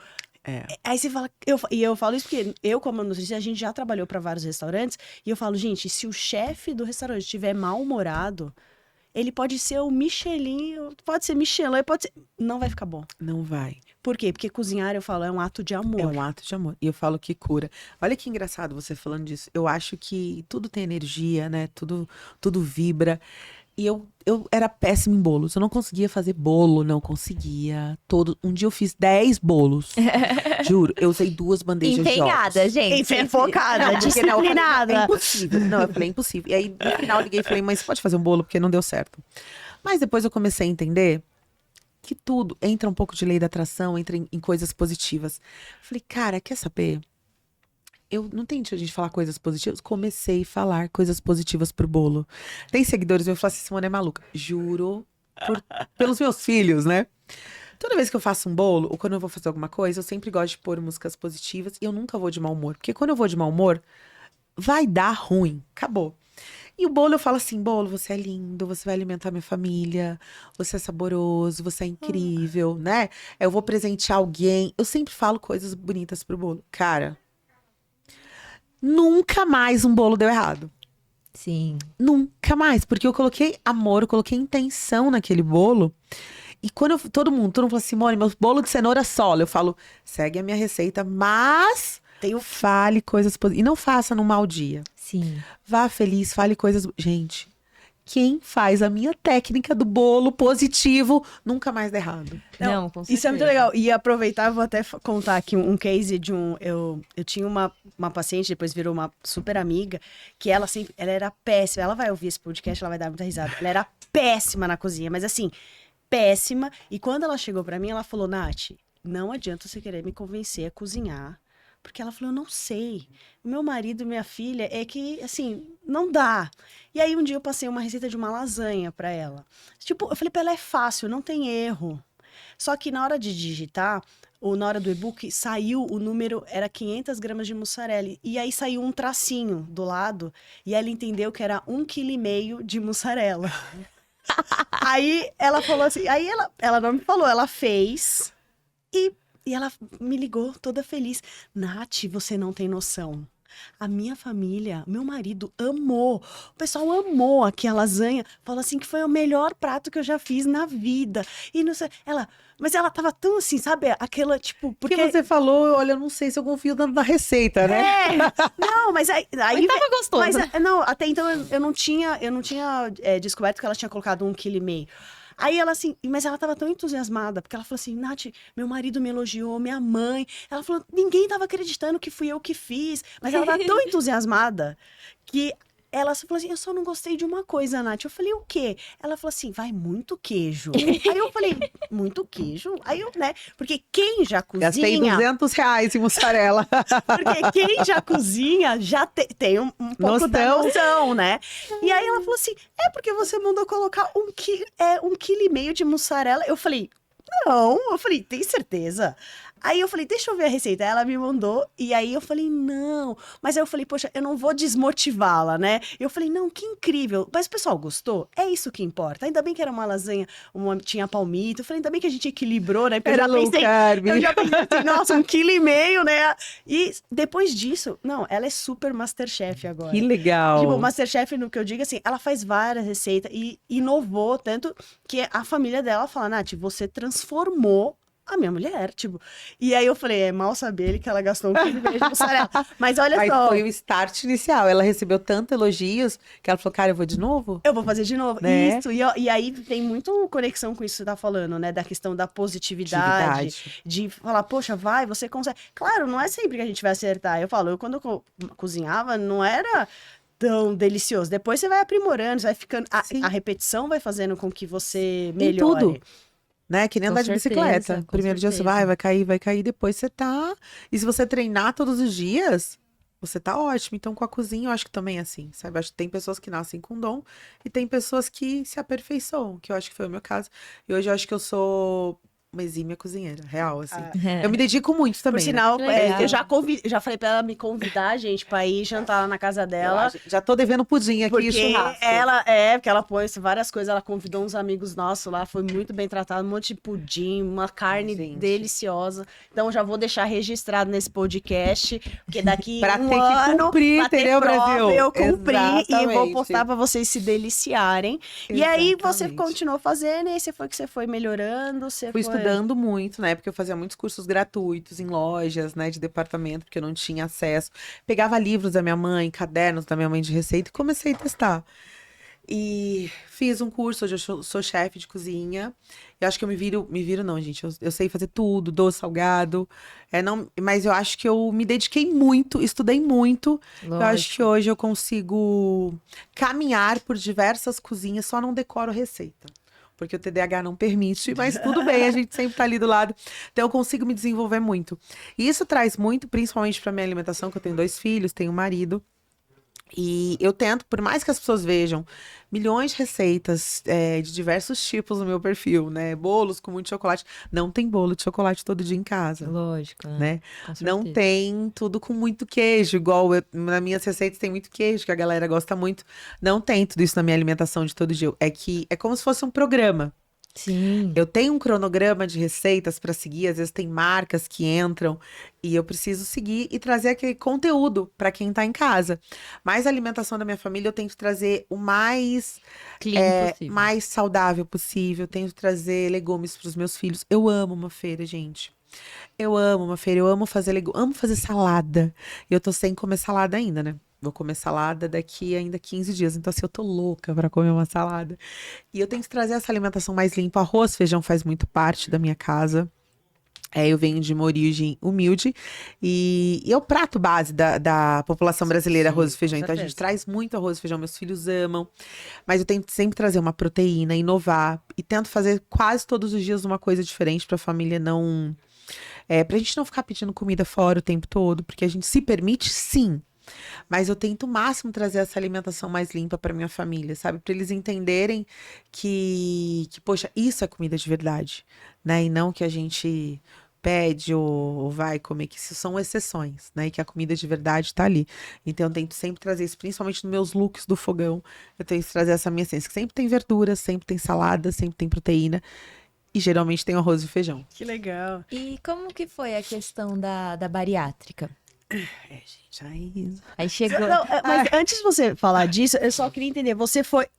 Aí você fala, eu falo isso porque eu, como nutricionista, a gente já trabalhou para vários restaurantes, e eu falo, gente, se o chefe do restaurante estiver mal-humorado, ele pode ser o Michelin, pode ser Michelin, não vai ficar bom. Não vai. Por quê? Porque cozinhar, eu falo, é um ato de amor. É um ato de amor. E eu falo que cura. Olha que engraçado você falando disso. Eu acho que tudo tem energia, né? Tudo vibra. E eu era péssima em bolos. Eu não conseguia fazer bolo, não conseguia. Um dia eu fiz 10 bolos. Juro, eu usei 2 bandejas Empenhada, de gente. Focada, disciplinada. É impossível. Não, eu falei, impossível. E aí, no final, eu liguei e falei, mas você pode fazer um bolo? Porque não deu certo. Mas depois eu comecei a entender que tudo entra um pouco de lei da atração, entra em coisas positivas. Falei, cara, quer saber? Eu não tenho a gente falar coisas positivas. Comecei a falar coisas positivas pro bolo. Tem seguidores meus que falam assim, Simone é maluca. Juro, pelos meus filhos, né? Toda vez que eu faço um bolo, ou quando eu vou fazer alguma coisa, eu sempre gosto de pôr músicas positivas e eu nunca vou de mau humor. Porque quando eu vou de mau humor, vai dar ruim. Acabou. E o bolo, eu falo assim, bolo, você é lindo, você vai alimentar minha família, você é saboroso, você é incrível, né? Eu vou presentear alguém. Eu sempre falo coisas bonitas pro bolo. Cara, nunca mais um bolo deu errado. Sim. Nunca mais, porque eu coloquei amor, eu coloquei intenção naquele bolo. E quando todo mundo fala assim, Simone, meu bolo de cenoura solo, eu falo, segue a minha receita, mas fale coisas positivas. E não faça num mau dia. Sim. Vá feliz, fale coisas... Gente, quem faz a minha técnica do bolo positivo nunca mais dá errado. Não, com certeza. Isso é muito legal. E aproveitar, vou até contar aqui um case de eu tinha uma paciente, depois virou uma super amiga, que ela era péssima. Ela vai ouvir esse podcast, ela vai dar muita risada. Ela era péssima na cozinha, mas assim, péssima. E quando ela chegou pra mim, ela falou, Nath, não adianta você querer me convencer a cozinhar. Porque ela falou, eu não sei. O meu marido e minha filha é que, assim, não dá. E aí um dia eu passei uma receita de uma lasanha pra ela. Tipo, eu falei pra ela, é fácil, não tem erro. Só que na hora de digitar, ou na hora do e-book, saiu o número, era 500 gramas de mussarela. E aí saiu um tracinho do lado, e ela entendeu que era 1,5 kg de mussarela. Aí ela falou assim, aí ela não me falou, ela fez e ela me ligou toda feliz. Nath, você não tem noção. A minha família, meu marido amou. O pessoal amou aqui a lasanha. Falou assim que foi o melhor prato que eu já fiz na vida. E não sei, mas ela tava tão assim, sabe? Aquela, tipo... Porque você falou, olha, eu não sei se eu confio na receita, né? Não, mas aí Mas tava gostoso. Mas, não, até então eu não tinha descoberto que ela tinha colocado 1,5 kg. Aí ela assim, mas ela tava tão entusiasmada, porque ela falou assim, Nath, meu marido me elogiou, minha mãe. Ela falou, ninguém tava acreditando que fui eu que fiz. Mas ela tá tão entusiasmada que ela só falou assim, eu só não gostei de uma coisa, Nath. Eu falei, o quê? Ela falou assim, vai muito queijo. Aí eu falei, muito queijo? Aí eu, né? Porque quem já Gastei cozinha... R$ 200 em mussarela. Porque quem já cozinha já tem um pouco da noção, né? E aí ela falou assim, porque você mandou colocar 1,5 kg de mussarela. Eu falei, não. Eu falei, tem certeza? Aí eu falei, deixa eu ver a receita. Ela me mandou, e aí eu falei, não. Mas aí eu falei, poxa, eu não vou desmotivá-la, né? Eu falei, não, que incrível. Mas o pessoal gostou? É isso que importa. Ainda bem que era uma lasanha, tinha palmito. Eu falei, ainda bem que a gente equilibrou, né? Porque Era eu low carb. já pensei assim, nossa, 1,5 kg, né? E depois disso, não, ela é super Masterchef agora. Que legal. Tipo, Masterchef, no que eu digo, assim, ela faz várias receitas e inovou tanto que a família dela fala, Nath, você transformou a minha mulher, tipo. E aí eu falei, mal saber ele que ela gastou 1,5 kg de mussarela. Mas olha Mas só. foi o start inicial. Ela recebeu tantos elogios que ela falou, cara, eu vou de novo? Eu vou fazer de novo. Né? Isso. E aí tem muito conexão com isso que você tá falando, né? Da questão da positividade. De falar, poxa, vai, você consegue. Claro, não é sempre que a gente vai acertar. Eu falo, quando eu cozinhava, não era tão delicioso. Depois você vai aprimorando, você vai ficando. A repetição vai fazendo com que você melhore. Tudo. Né? Que nem Com andar de certeza, bicicleta. com Primeiro dia você certeza. vai cair, depois você tá. E se você treinar todos os dias, você tá ótimo. Então, com a cozinha, eu acho que também é assim, sabe? Eu acho que tem pessoas que nascem com dom e tem pessoas que se aperfeiçoam, que eu acho que foi o meu caso. E hoje eu acho que eu sou uma exímia cozinheira, real, assim. Eu me dedico muito também. Por sinal, Que legal. eu já falei pra ela me convidar, gente, pra ir jantar lá na casa Né? dela. Já tô devendo pudim aqui e Porque churrasco. porque ela pôs várias coisas, ela convidou uns amigos nossos lá, foi muito bem tratado, um monte de pudim, uma carne gente. deliciosa. Então já vou deixar registrado nesse podcast, porque daqui Pra um ter que ano, cumprir, pra ter entendeu, prova, Brasil? eu cumpri e vou Exatamente. postar pra vocês se deliciarem. E aí você Exatamente. continuou fazendo, e aí você foi melhorando, você Fui foi... estudando muito, né? Porque eu fazia muitos cursos gratuitos em lojas, né? De departamento, porque eu não tinha acesso. Pegava livros da minha mãe, cadernos da minha mãe de receita e comecei a testar. E fiz um curso, hoje eu sou chefe de cozinha. Eu acho que eu me viro não, gente. Eu sei fazer tudo, doce, salgado. Não, mas eu acho que eu me dediquei muito, estudei muito. Eu acho que hoje eu consigo caminhar por diversas cozinhas, só não decoro receita. Porque o TDAH não permite, mas tudo bem, a gente sempre tá ali do lado. Então eu consigo me desenvolver muito. E isso traz muito, principalmente pra minha alimentação, que eu tenho 2 filhos, tenho um marido. E eu tento, por mais que as pessoas vejam milhões de receitas de diversos tipos no meu perfil, né? Bolos com muito chocolate. Não tem bolo de chocolate todo dia em casa, Lógico, né? Com Não certeza. tem tudo com muito queijo, igual nas minhas receitas tem muito queijo, que a galera gosta muito. Não tem tudo isso na minha alimentação de todo dia. É que é como se fosse um programa. Sim. Eu tenho um cronograma de receitas para seguir, às vezes tem marcas que entram e eu preciso seguir e trazer aquele conteúdo para quem tá em casa. Mas a alimentação da minha família eu tento trazer o mais Clean possível. mais saudável possível, eu tento trazer legumes para os meus filhos. Eu amo uma feira, gente. Eu amo uma feira, eu amo fazer amo fazer salada. E eu tô sem comer salada ainda, né? Vou comer salada daqui ainda 15 dias. Então, assim, eu tô louca pra comer uma salada. E eu tento trazer essa alimentação mais limpa. Arroz, feijão faz muito parte da minha casa. Eu venho de uma origem humilde. E é o prato base da população brasileira, Sim, arroz e com feijão. Então, a certeza. gente traz muito arroz e feijão. Meus filhos amam. Mas eu tento sempre trazer uma proteína, inovar. E tento fazer quase todos os dias uma coisa diferente pra família não... pra gente não ficar pedindo comida fora o tempo todo. Porque a gente se permite, sim. Mas eu tento o máximo trazer essa alimentação mais limpa para minha família, sabe? Para eles entenderem que, poxa, isso é comida de verdade, né? E não que a gente pede ou vai comer, que isso são exceções, né? E que a comida de verdade tá ali. Então eu tento sempre trazer isso, principalmente nos meus looks do fogão. Eu tento trazer essa minha essência, que sempre tem verduras, sempre tem salada, sempre tem proteína. E geralmente tem arroz e feijão. Que legal. E como que foi a questão da bariátrica? Gente, aí... Aí chegou... Não, mas antes de você falar disso, eu só queria entender, você foi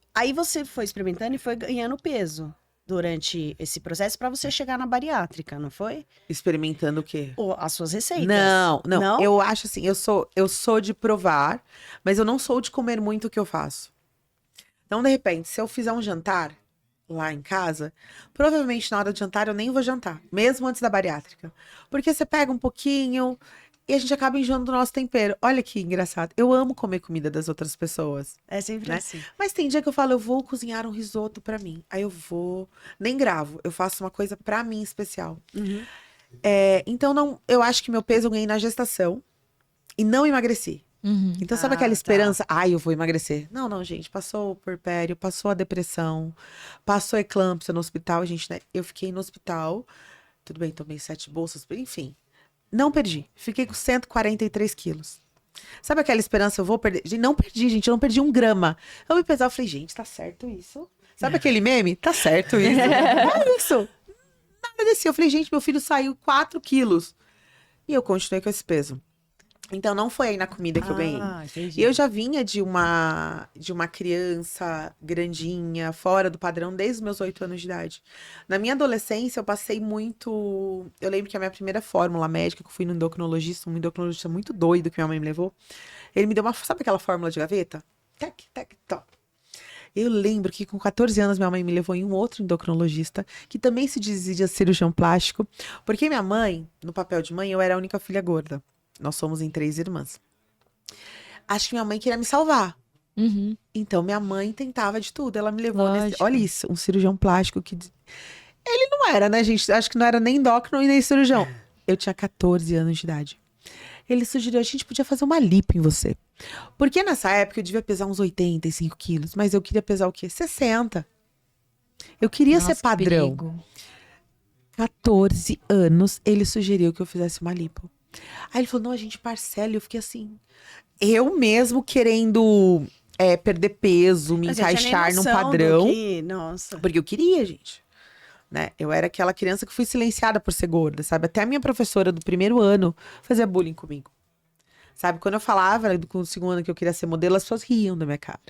experimentando e foi ganhando peso durante esse processo para você chegar na bariátrica, não foi? Experimentando o quê? Ou as suas receitas? Não. Não? Eu acho assim, eu sou de provar, mas eu não sou de comer muito o que eu faço. Então, de repente, se eu fizer um jantar lá em casa, provavelmente na hora de jantar eu nem vou jantar, mesmo antes da bariátrica. Porque você pega um pouquinho e a gente acaba enjoando do nosso tempero. Olha que engraçado. Eu amo comer comida das outras pessoas. É sempre Né? assim. Mas tem dia que eu falo, eu vou cozinhar um risoto pra mim. Aí eu vou, nem gravo, eu faço uma coisa pra mim especial. Uhum. Então não, eu acho que meu peso eu ganhei na gestação e não emagreci. Uhum. Então sabe Ah, aquela tá. esperança? Ai, eu vou emagrecer. Não, não, gente, passou o puerpério, passou a depressão, passou a eclâmpsia no hospital, gente, né? Eu fiquei no hospital, tudo bem, tomei 7 bolsas, enfim. Não perdi, fiquei com 143 quilos. Sabe aquela esperança, eu vou perder? Gente, não perdi, gente, eu não perdi 1 grama. Eu me pesava, eu falei, gente, tá certo isso? Sabe aquele meme? Tá certo isso. É isso. Nada descia. Eu falei, gente, meu filho saiu 4 quilos. E eu continuei com esse peso. Então não foi aí na comida que eu ganhei. Entendi. E eu já vinha de uma criança grandinha, fora do padrão, desde os meus 8 anos de idade. Na minha adolescência, eu passei muito. Eu lembro que a minha primeira fórmula médica, que eu fui no endocrinologista, um endocrinologista muito doido que minha mãe me levou, ele me deu uma. Sabe aquela fórmula de gaveta? Tec, tec, tó. Eu lembro que com 14 anos minha mãe me levou em um outro endocrinologista, que também se dizia cirurgião plástico, porque minha mãe, no papel de mãe, eu era a única filha gorda. Nós somos em 3 irmãs. Acho que minha mãe queria me salvar. Uhum. Então, minha mãe tentava de tudo. Ela me levou nesse. Lógico. Olha isso, um cirurgião plástico que. Ele não era, né, gente? Acho que não era nem endócrino e nem cirurgião. Eu tinha 14 anos de idade. Ele sugeriu, a gente podia fazer uma lipo em você. Porque nessa época eu devia pesar uns 85 quilos, mas eu queria pesar o quê? 60. Eu queria Nossa, ser que padrão. perigo. 14 anos, ele sugeriu que eu fizesse uma lipo. Aí ele falou, não, a gente parcela. E eu fiquei assim. Eu mesmo querendo perder peso, me Mas você tinha nem encaixar num noção do padrão. Nossa. Porque eu queria, gente. Né? Eu era aquela criança que fui silenciada por ser gorda, sabe? Até a minha professora do primeiro ano fazia bullying comigo. Sabe? Quando eu falava com o segundo ano que eu queria ser modelo, as pessoas riam da minha cara.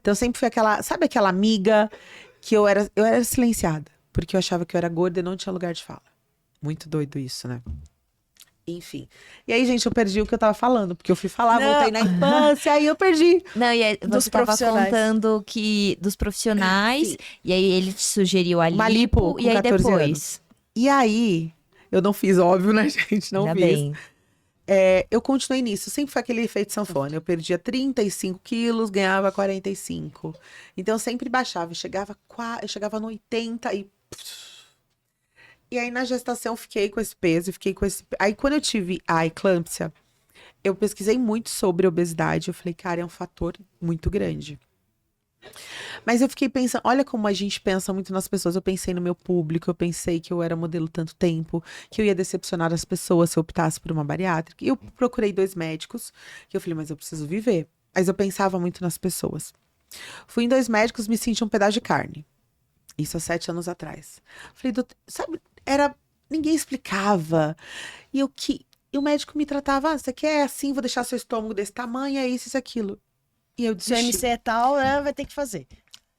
Então eu sempre fui aquela, sabe aquela amiga que eu era silenciada, porque eu achava que eu era gorda e não tinha lugar de fala. Muito doido isso, né? Enfim. E aí, gente, eu perdi o que eu tava falando, porque eu fui falar, Não. voltei na infância, aí eu perdi. Não, e aí Dos você tava profissionais. contando que dos profissionais, Sim. e aí ele te sugeriu a Uma lipo, lipo com e aí 14 depois? anos. E aí, eu não fiz, óbvio, né, gente? Não Ainda fiz. bem. Eu continuei nisso, sempre foi aquele efeito sanfona. Eu perdia 35 quilos, ganhava 45. Então eu sempre baixava, eu chegava no 80 e. E aí na gestação eu fiquei com esse peso, fiquei com esse. Aí quando eu tive a eclâmpsia, eu pesquisei muito sobre obesidade. Eu falei, cara, é um fator muito grande. Mas eu fiquei pensando, olha como a gente pensa muito nas pessoas. Eu pensei no meu público, eu pensei que eu era modelo tanto tempo, que eu ia decepcionar as pessoas se eu optasse por uma bariátrica. E eu procurei 2 médicos, que eu falei, mas eu preciso viver. Mas eu pensava muito nas pessoas. Fui em 2 médicos, me senti um pedaço de carne. Isso há 7 anos atrás. Falei, doutor, sabe, ninguém explicava. E o médico me tratava, você quer assim, vou deixar seu estômago desse tamanho, é isso, aquilo. E eu Se o desisti. MC é tal, vai ter que fazer.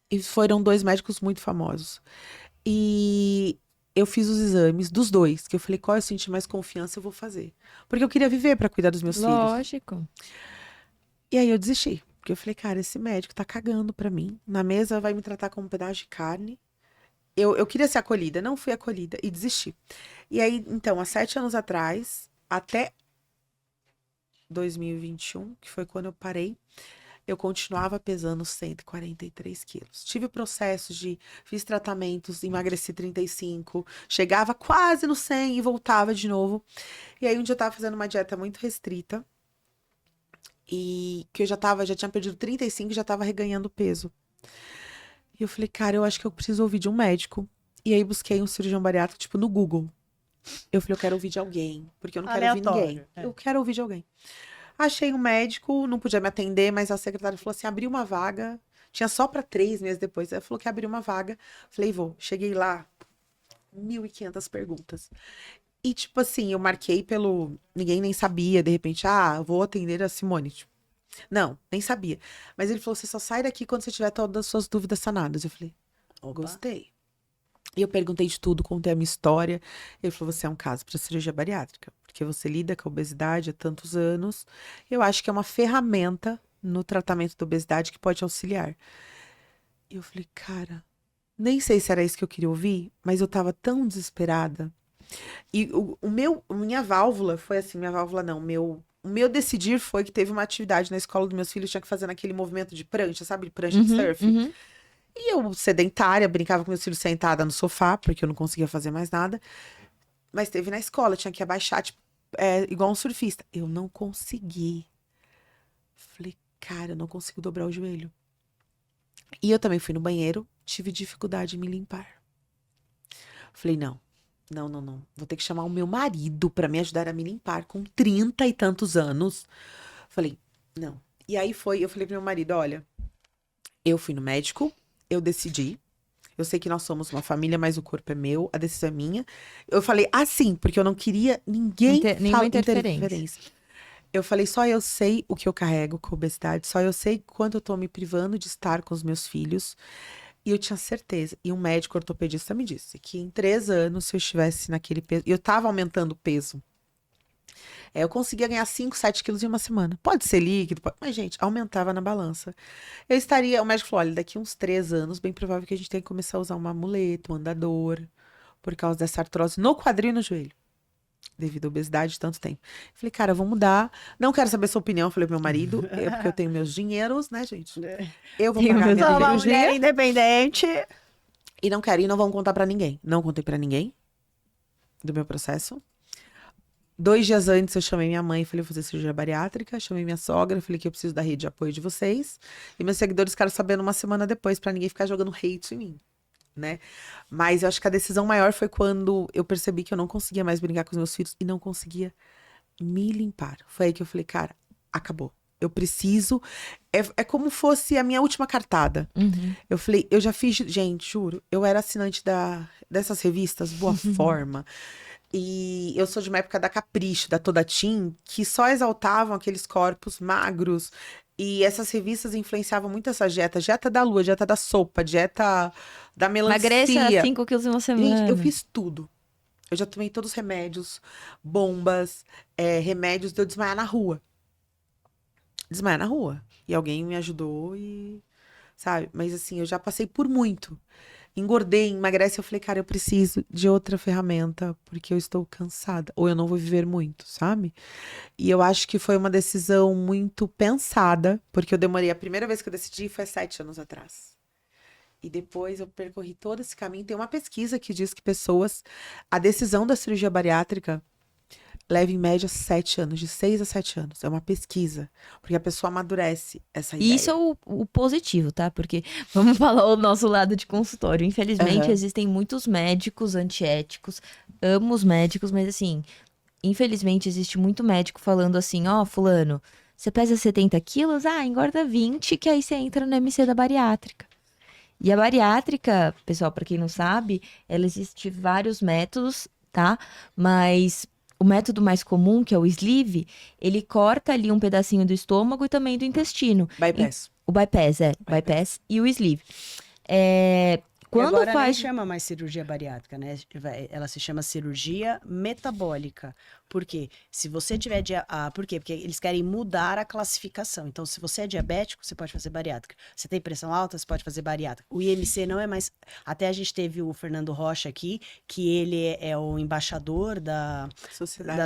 E foram 2 médicos muito famosos. E eu fiz os exames dos 2, que eu falei, qual eu senti mais confiança, eu vou fazer. Porque eu queria viver para cuidar dos meus filhos. Lógico. E aí eu desisti. Porque eu falei, cara, esse médico tá cagando pra mim. Na mesa vai me tratar como um pedaço de carne. Eu queria ser acolhida, não fui acolhida e desisti. E aí, então, há 7 anos atrás, até 2021, que foi quando eu parei, eu continuava pesando 143 quilos. Tive processos fiz tratamentos, emagreci 35, chegava quase no 100 e voltava de novo. E aí um dia eu tava fazendo uma dieta muito restrita e que eu já tinha perdido 35 e já tava reganhando peso. E eu falei, cara, eu acho que eu preciso ouvir de um médico. E aí busquei um cirurgião bariátrico, tipo, no Google. Eu falei, eu quero ouvir de alguém, porque eu não quero ouvir Aleatório, ninguém. é. Eu quero ouvir de alguém. Achei um médico, não podia me atender, mas a secretária falou assim, abriu uma vaga. Tinha só para 3 meses depois. Ela falou que abriu uma vaga. Falei, vou. Cheguei lá, 1.500 perguntas. E, tipo assim, eu marquei pelo... Ninguém nem sabia, de repente, vou atender a Simone. Tipo, não, nem sabia. Mas ele falou, você só sai daqui quando você tiver todas as suas dúvidas sanadas. Eu falei, Opa. gostei. E eu perguntei de tudo, contei a minha história. Ele falou, você é um caso para cirurgia bariátrica, porque você lida com a obesidade há tantos anos. Eu acho que é uma ferramenta no tratamento da obesidade que pode auxiliar. E eu falei, cara, Nem sei se era isso que eu queria ouvir, mas eu tava tão desesperada. E minha válvula foi assim, minha válvula não, o meu decidir foi que teve uma atividade na escola dos meus filhos, tinha que fazer naquele movimento de prancha, sabe? De prancha de surf. E eu, sedentária, brincava com meus filhos sentada no sofá, porque eu não conseguia fazer mais nada. Mas teve na escola, tinha que abaixar, tipo, igual um surfista. Eu não consegui. Falei, cara, eu não consigo dobrar o joelho. E eu também fui no banheiro, tive dificuldade em me limpar. Falei, não. Vou ter que chamar o meu marido pra me ajudar a me limpar com 30 e tantos anos. Falei, não. E aí eu falei pro meu marido, olha, eu fui no médico, eu decidi. Eu sei que nós somos uma família, mas o corpo é meu, a decisão é minha. Eu falei assim, porque eu não queria Nenhuma interferência. Eu falei, só eu sei o que eu carrego com obesidade, só eu sei quanto eu tô me privando de estar com os meus filhos. E eu tinha certeza. E um médico ortopedista me disse que em 3 anos, se eu estivesse naquele peso... E eu tava aumentando o peso. Eu conseguia ganhar 5, 7 quilos em uma semana. Pode ser líquido, mas, gente, aumentava na balança. Eu estaria... O médico falou, olha, daqui uns 3 anos, bem provável que a gente tenha que começar a usar uma muleta, um andador, por causa dessa artrose no quadril e no joelho. Devido à obesidade de tanto tempo. Falei, cara, vou mudar. Não quero saber sua opinião. Falei pro meu marido, porque eu tenho meus dinheiros, né, gente? Eu vou pagar minha Sou uma cirurgia. mulher independente. E não quero, e não vão contar pra ninguém. Não contei pra ninguém do meu processo. 2 dias antes eu chamei minha mãe e falei, vou fazer cirurgia bariátrica. Chamei minha sogra, falei que eu preciso da rede de apoio de vocês. E meus seguidores ficaram sabendo uma semana depois, pra ninguém ficar jogando hate em mim, né? Mas eu acho que a decisão maior foi quando eu percebi que eu não conseguia mais brincar com os meus filhos e não conseguia me limpar. Foi aí que eu falei, cara, acabou. Eu preciso. É como fosse a minha última cartada. Eu falei, eu já fiz. Gente, juro, eu era assinante dessas revistas, Boa Forma. E eu sou de uma época da Capricho, da Toda Teen, que só exaltavam aqueles corpos magros. E essas revistas influenciavam muito essa dieta. Dieta da lua, dieta da sopa, dieta da melancia. Emagreça 5 quilos em uma semana. Gente, eu fiz tudo. Eu já tomei todos os remédios, bombas, remédios de eu desmaiar na rua. Desmaiar na rua. E alguém me ajudou e... Sabe? Mas assim, eu já passei por muito. Engordei, emagrece. Eu falei, cara, eu preciso de outra ferramenta, porque eu estou cansada. Ou eu não vou viver muito, sabe? E eu acho que foi uma decisão muito pensada, porque eu demorei. A primeira vez que eu decidi foi 7 anos atrás. E depois eu percorri todo esse caminho. Tem uma pesquisa que diz que a decisão da cirurgia bariátrica leva em média 7 anos, de 6 a 7 anos. É uma pesquisa, porque a pessoa amadurece essa ideia. E isso é o positivo, tá? Porque vamos falar o nosso lado de consultório. Infelizmente, existem muitos médicos antiéticos. Amo os médicos, mas assim, infelizmente existe muito médico falando assim, ó, fulano, você pesa 70 quilos? Ah, engorda 20, que aí você entra no MC da bariátrica. E a bariátrica, pessoal, pra quem não sabe, ela existe vários métodos, tá? Mas o método mais comum, que é o sleeve, ele corta ali um pedacinho do estômago e também do intestino. Bypass. O bypass, bypass e o sleeve. Quando agora faz... nem chama mais cirurgia bariátrica, né? Ela se chama cirurgia metabólica. Por quê? Se você tiver... Por quê? Porque eles querem mudar a classificação. Então, se você é diabético, você pode fazer bariátrica. Você tem pressão alta, você pode fazer bariátrica. O IMC não é mais... Até a gente teve o Fernando Rocha aqui, que ele é o embaixador da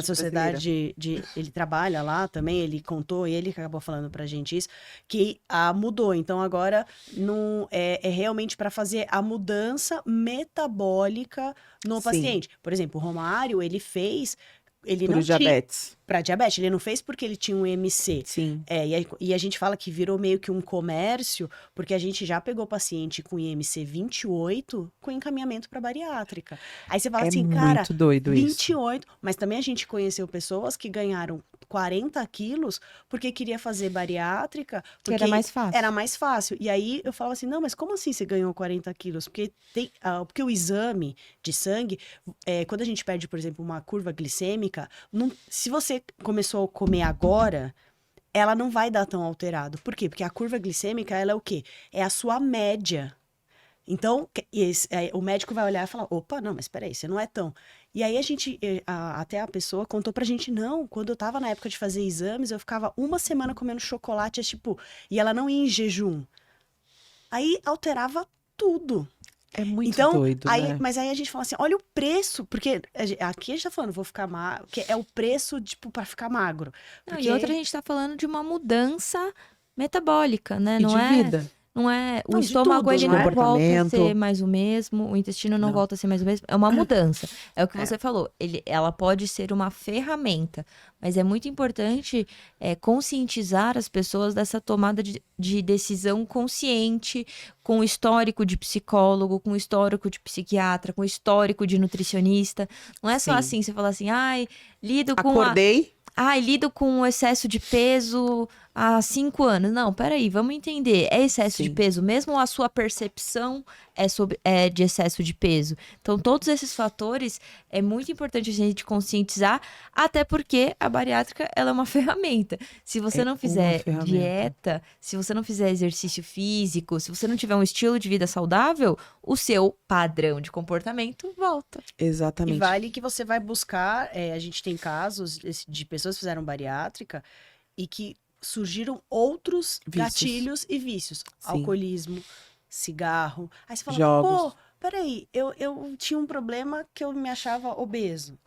sociedade ele trabalha lá também, ele contou, ele que acabou falando pra gente isso, que mudou. Então, agora não é realmente para fazer a mudança metabólica no paciente. Por exemplo, o Romário, ele fez... Ele não diabetes. Para diabetes, ele não fez porque ele tinha um MC. Sim. E a gente fala que virou meio que um comércio, porque a gente já pegou paciente com IMC 28 com encaminhamento para bariátrica. Aí você fala assim, cara, muito doido 28, mas também a gente conheceu pessoas que ganharam 40 quilos porque queria fazer bariátrica. Porque era mais fácil. Era mais fácil. E aí eu falava assim, não, mas como assim você ganhou 40 quilos? Porque o exame de sangue, quando a gente pede, por exemplo, uma curva glicêmica, se você começou a comer agora, ela não vai dar tão alterado. Por quê? Porque a curva glicêmica, ela é o quê? É a sua média. Então, o médico vai olhar e falar, opa, não, mas peraí, você não é tão... E aí até a pessoa contou pra gente, não, quando eu tava na época de fazer exames, eu ficava uma semana comendo chocolate, e ela não ia em jejum. Aí alterava tudo. É muito Então, doido, aí, né? mas aí a gente fala assim, olha o preço, porque aqui a gente tá falando, vou ficar magro, que é o preço, tipo, pra ficar magro. Não, Porque e outra, a gente tá falando de uma mudança metabólica, né? E de vida. Não é, o Não, de estômago tudo, ele não é? não volta a Comportamento. ser mais o mesmo, o intestino não Não. volta a ser mais o mesmo, é uma mudança. É o que É. você falou, ela pode ser uma ferramenta, mas é muito importante conscientizar as pessoas dessa tomada de decisão consciente, com histórico de psicólogo, com histórico de psiquiatra, com histórico de nutricionista. Não é só Sim. assim, você fala assim, ai, lido com o excesso de peso há 5 anos. Não, peraí, vamos entender. É excesso de Sim. peso mesmo ou a sua percepção é de excesso de peso? Então, todos esses fatores é muito importante a gente conscientizar, até porque a bariátrica ela é uma ferramenta. Se você É não uma fizer ferramenta. dieta, se você não fizer exercício físico, se você não tiver um estilo de vida saudável, o seu padrão de comportamento volta. E Exatamente. vale que você vai buscar, a gente tem casos de pessoas que fizeram bariátrica e que surgiram outros Vícios. gatilhos e vícios. Sim. Alcoolismo, cigarro. Aí você fala, Jogos. pô, peraí, eu tinha um problema que eu me achava obeso.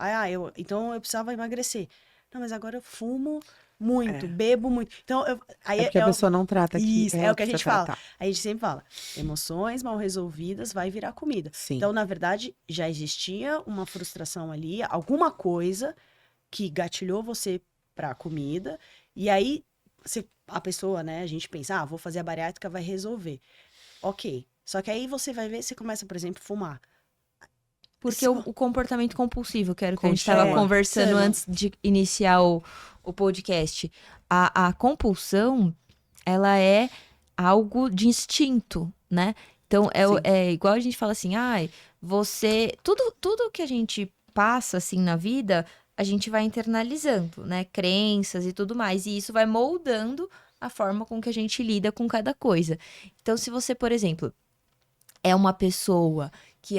Então eu precisava emagrecer. Não, mas agora eu fumo muito, bebo muito. Então, aí É porque a pessoa não trata aqui. isso, é o que a gente precisa fala. tratar. A gente sempre fala, emoções mal resolvidas vai virar comida. Sim. Então, na verdade, já existia uma frustração ali, alguma coisa que gatilhou você pra comida, e aí a pessoa, né, a gente pensa, vou fazer a bariátrica, vai resolver. Ok. Só que aí você vai ver, você começa, por exemplo, a fumar. Porque o comportamento compulsivo, que era o que a gente Continua. estava conversando Você não- antes de iniciar o podcast. A compulsão, ela é algo de instinto, né? Então, Sim. é igual a gente fala assim, tudo que a gente passa, assim, na vida, a gente vai internalizando, né? Crenças e tudo mais. E isso vai moldando a forma com que a gente lida com cada coisa. Então, se você, por exemplo, é uma pessoa que,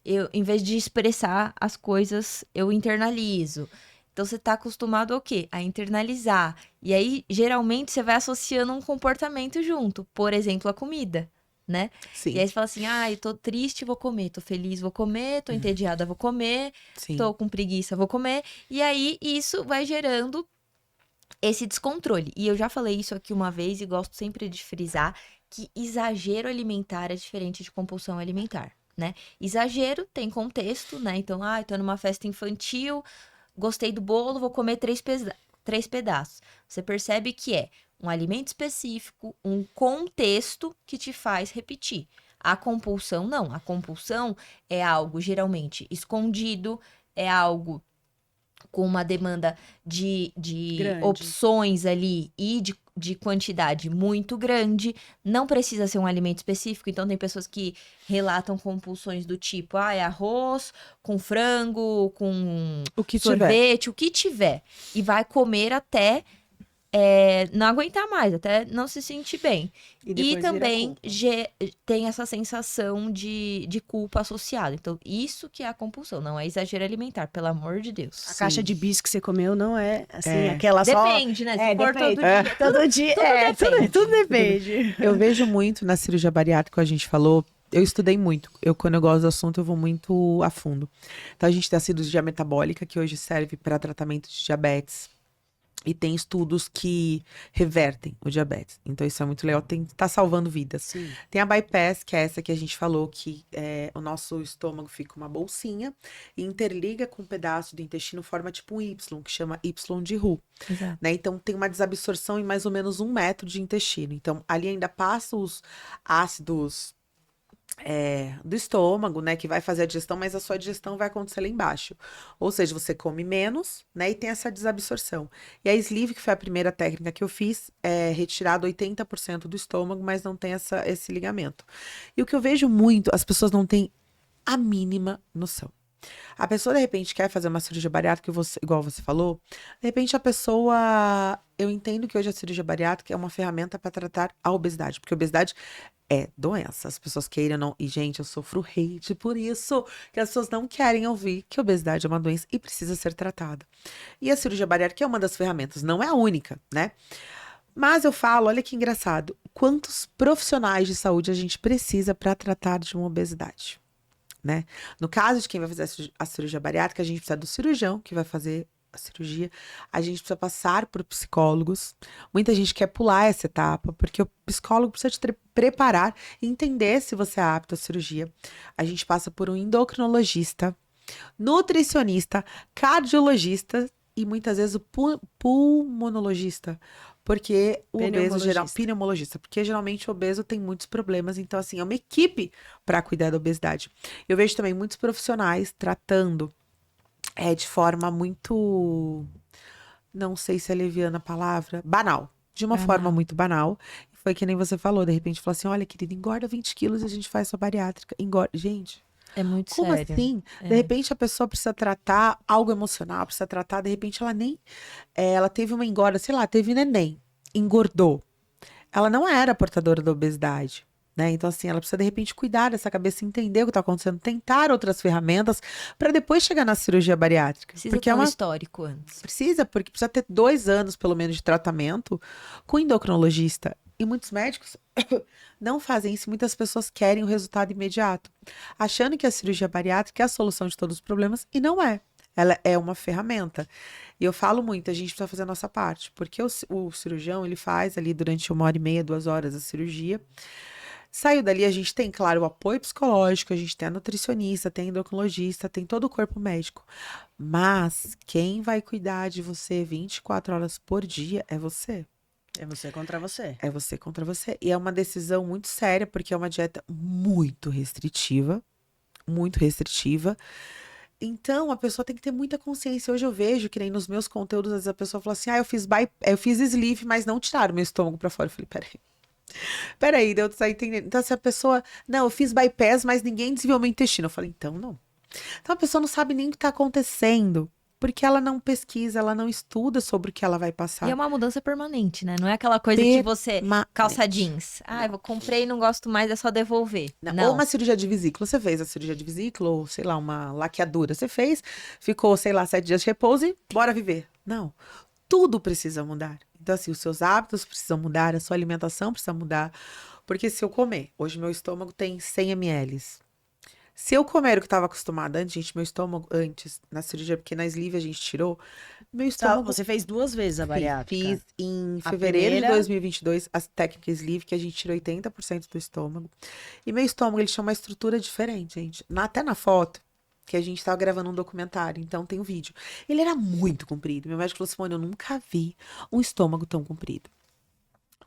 eu, em vez de expressar as coisas, eu internalizo. Então, você tá acostumado ao quê? A internalizar. E aí, geralmente, você vai associando um comportamento junto. Por exemplo, a comida, né? Sim. E aí, você fala assim, eu tô triste, vou comer. Tô feliz, vou comer. Tô entediada, vou comer. Sim. Tô com preguiça, vou comer. E aí, isso vai gerando esse descontrole. E eu já falei isso aqui uma vez e gosto sempre de frisar que exagero alimentar é diferente de compulsão alimentar, né? Exagero tem contexto, né? Então, tô numa festa infantil, gostei do bolo, vou comer 3 pedaços. Você percebe que é um alimento específico, um contexto que te faz repetir. A compulsão, não. A compulsão é algo geralmente escondido, é algo com uma demanda de Grande. opções ali e de quantidade muito grande. Não precisa ser um alimento específico. Então, tem pessoas que relatam compulsões do tipo, é arroz com frango, com O que tiver. sorvete, o que tiver. E vai comer até não aguentar mais, até não se sentir bem. E E depois vira também culpa. tem essa sensação de culpa associada. Então, isso que é a compulsão, não é exagero alimentar, pelo amor de Deus. A caixa de bis que você comeu não é, assim, É. aquela só... Depende, né? Se for depende. todo dia. Todo dia, depende. tudo depende. Eu vejo muito na cirurgia bariátrica, a gente falou, eu estudei muito. Quando eu gosto do assunto, eu vou muito a fundo. Então, a gente tem a cirurgia metabólica, que hoje serve para tratamento de diabetes. E tem estudos que revertem o diabetes. Então, isso é muito legal. Tá salvando vidas. Sim. Tem a bypass, que é essa que a gente falou, que o nosso estômago fica uma bolsinha e interliga com um pedaço do intestino, forma tipo um Y, que chama Y de Roux. Exato. Né? Então, tem uma desabsorção em mais ou menos 1 metro de intestino. Então, ali ainda passa os ácidos do estômago, né? Que vai fazer a digestão, mas a sua digestão vai acontecer lá embaixo. Ou seja, você come menos, né? E tem essa desabsorção. E a sleeve, que foi a primeira técnica que eu fiz, é retirado 80% do estômago, mas não tem esse ligamento. E o que eu vejo muito, as pessoas não têm a mínima noção. A pessoa, de repente, quer fazer uma cirurgia bariátrica, igual você falou. De repente, a pessoa... Eu entendo que hoje a cirurgia bariátrica é uma ferramenta para tratar a obesidade. Porque a obesidade é doença. As pessoas queiram não... E, gente, eu sofro hate por isso. Que as pessoas não querem ouvir que a obesidade é uma doença e precisa ser tratada. E a cirurgia bariátrica é uma das ferramentas. Não é a única, né? Mas eu falo, olha que engraçado. quantos profissionais de saúde a gente precisa para tratar de uma obesidade, né? No caso de quem vai fazer a cirurgia bariátrica, a gente precisa do cirurgião que vai fazer a cirurgia, a gente precisa passar por psicólogos. Muita gente quer pular essa etapa, porque o psicólogo precisa te preparar e entender se você é apto à cirurgia. A gente passa por um endocrinologista, nutricionista, cardiologista e muitas vezes o pulmonologista, porque o obeso geral, pneumologista, porque geralmente o obeso tem muitos problemas, então assim, é uma equipe para cuidar da obesidade. Eu vejo também muitos profissionais tratando de forma muito, não sei se é leviana a palavra, banal, de uma forma muito banal. Foi que nem você falou, de repente falou assim, olha querida, engorda 20 quilos e a gente faz sua bariátrica, engorda, gente. É muito Como sério. assim? De repente a pessoa precisa tratar algo emocional, precisa tratar, de repente ela nem, ela teve uma engorda, sei lá, teve neném, engordou. Ela não era portadora da obesidade, né? Então assim, ela precisa de repente cuidar dessa cabeça, entender o que está acontecendo, tentar outras ferramentas para depois chegar na cirurgia bariátrica. Precisa porque ter um histórico antes. Precisa, porque precisa ter 2 anos pelo menos de tratamento com endocrinologista. E muitos médicos não fazem isso. Muitas pessoas querem o resultado imediato, achando que a cirurgia bariátrica é a solução de todos os problemas, e não é. Ela é uma ferramenta. E eu falo muito, a gente precisa fazer a nossa parte, porque o cirurgião, ele faz ali durante 1h30, 2 horas a cirurgia. Saiu dali, a gente tem, claro, o apoio psicológico, a gente tem a nutricionista, tem a endocrinologista, tem todo o corpo médico. Mas quem vai cuidar de você 24 horas por dia é você. É você contra você. É você contra você. E é uma decisão muito séria, porque é uma dieta muito restritiva. Muito restritiva. Então, a pessoa tem que ter muita consciência. Hoje eu vejo que nem nos meus conteúdos, às vezes a pessoa fala assim, eu fiz sleeve, mas não tiraram meu estômago pra fora. Eu falei, peraí, eu tô entendendo. Então, se a pessoa, não, eu fiz bypass, mas ninguém desviou meu intestino. Eu falei, então não. Então, a pessoa não sabe nem o que tá acontecendo. Porque ela não pesquisa, ela não estuda sobre o que ela vai passar. E é uma mudança permanente, né? Não é aquela coisa que você... Calça jeans. Ah, eu comprei e não gosto mais, é só devolver. Não. Ou uma cirurgia de vesícula. Você fez a cirurgia de vesícula, ou sei lá, uma laqueadura. Você fez, ficou, sei lá, 7 dias de repouso e bora viver. Não. Tudo precisa mudar. Então, assim, os seus hábitos precisam mudar, a sua alimentação precisa mudar. Porque se eu comer, hoje meu estômago tem 100 ml. Se eu comer o que estava acostumada antes, gente, meu estômago, antes, na cirurgia, porque na sleeve a gente tirou, meu estômago... Você fez 2 vezes a bariátrica. Fiz em fevereiro de 2022, a técnica sleeve, que a gente tirou 80% do estômago. E meu estômago, ele tinha uma estrutura diferente, gente. Até na foto, que a gente estava gravando um documentário, então tem um vídeo. Ele era muito comprido. Meu médico falou assim, eu nunca vi um estômago tão comprido.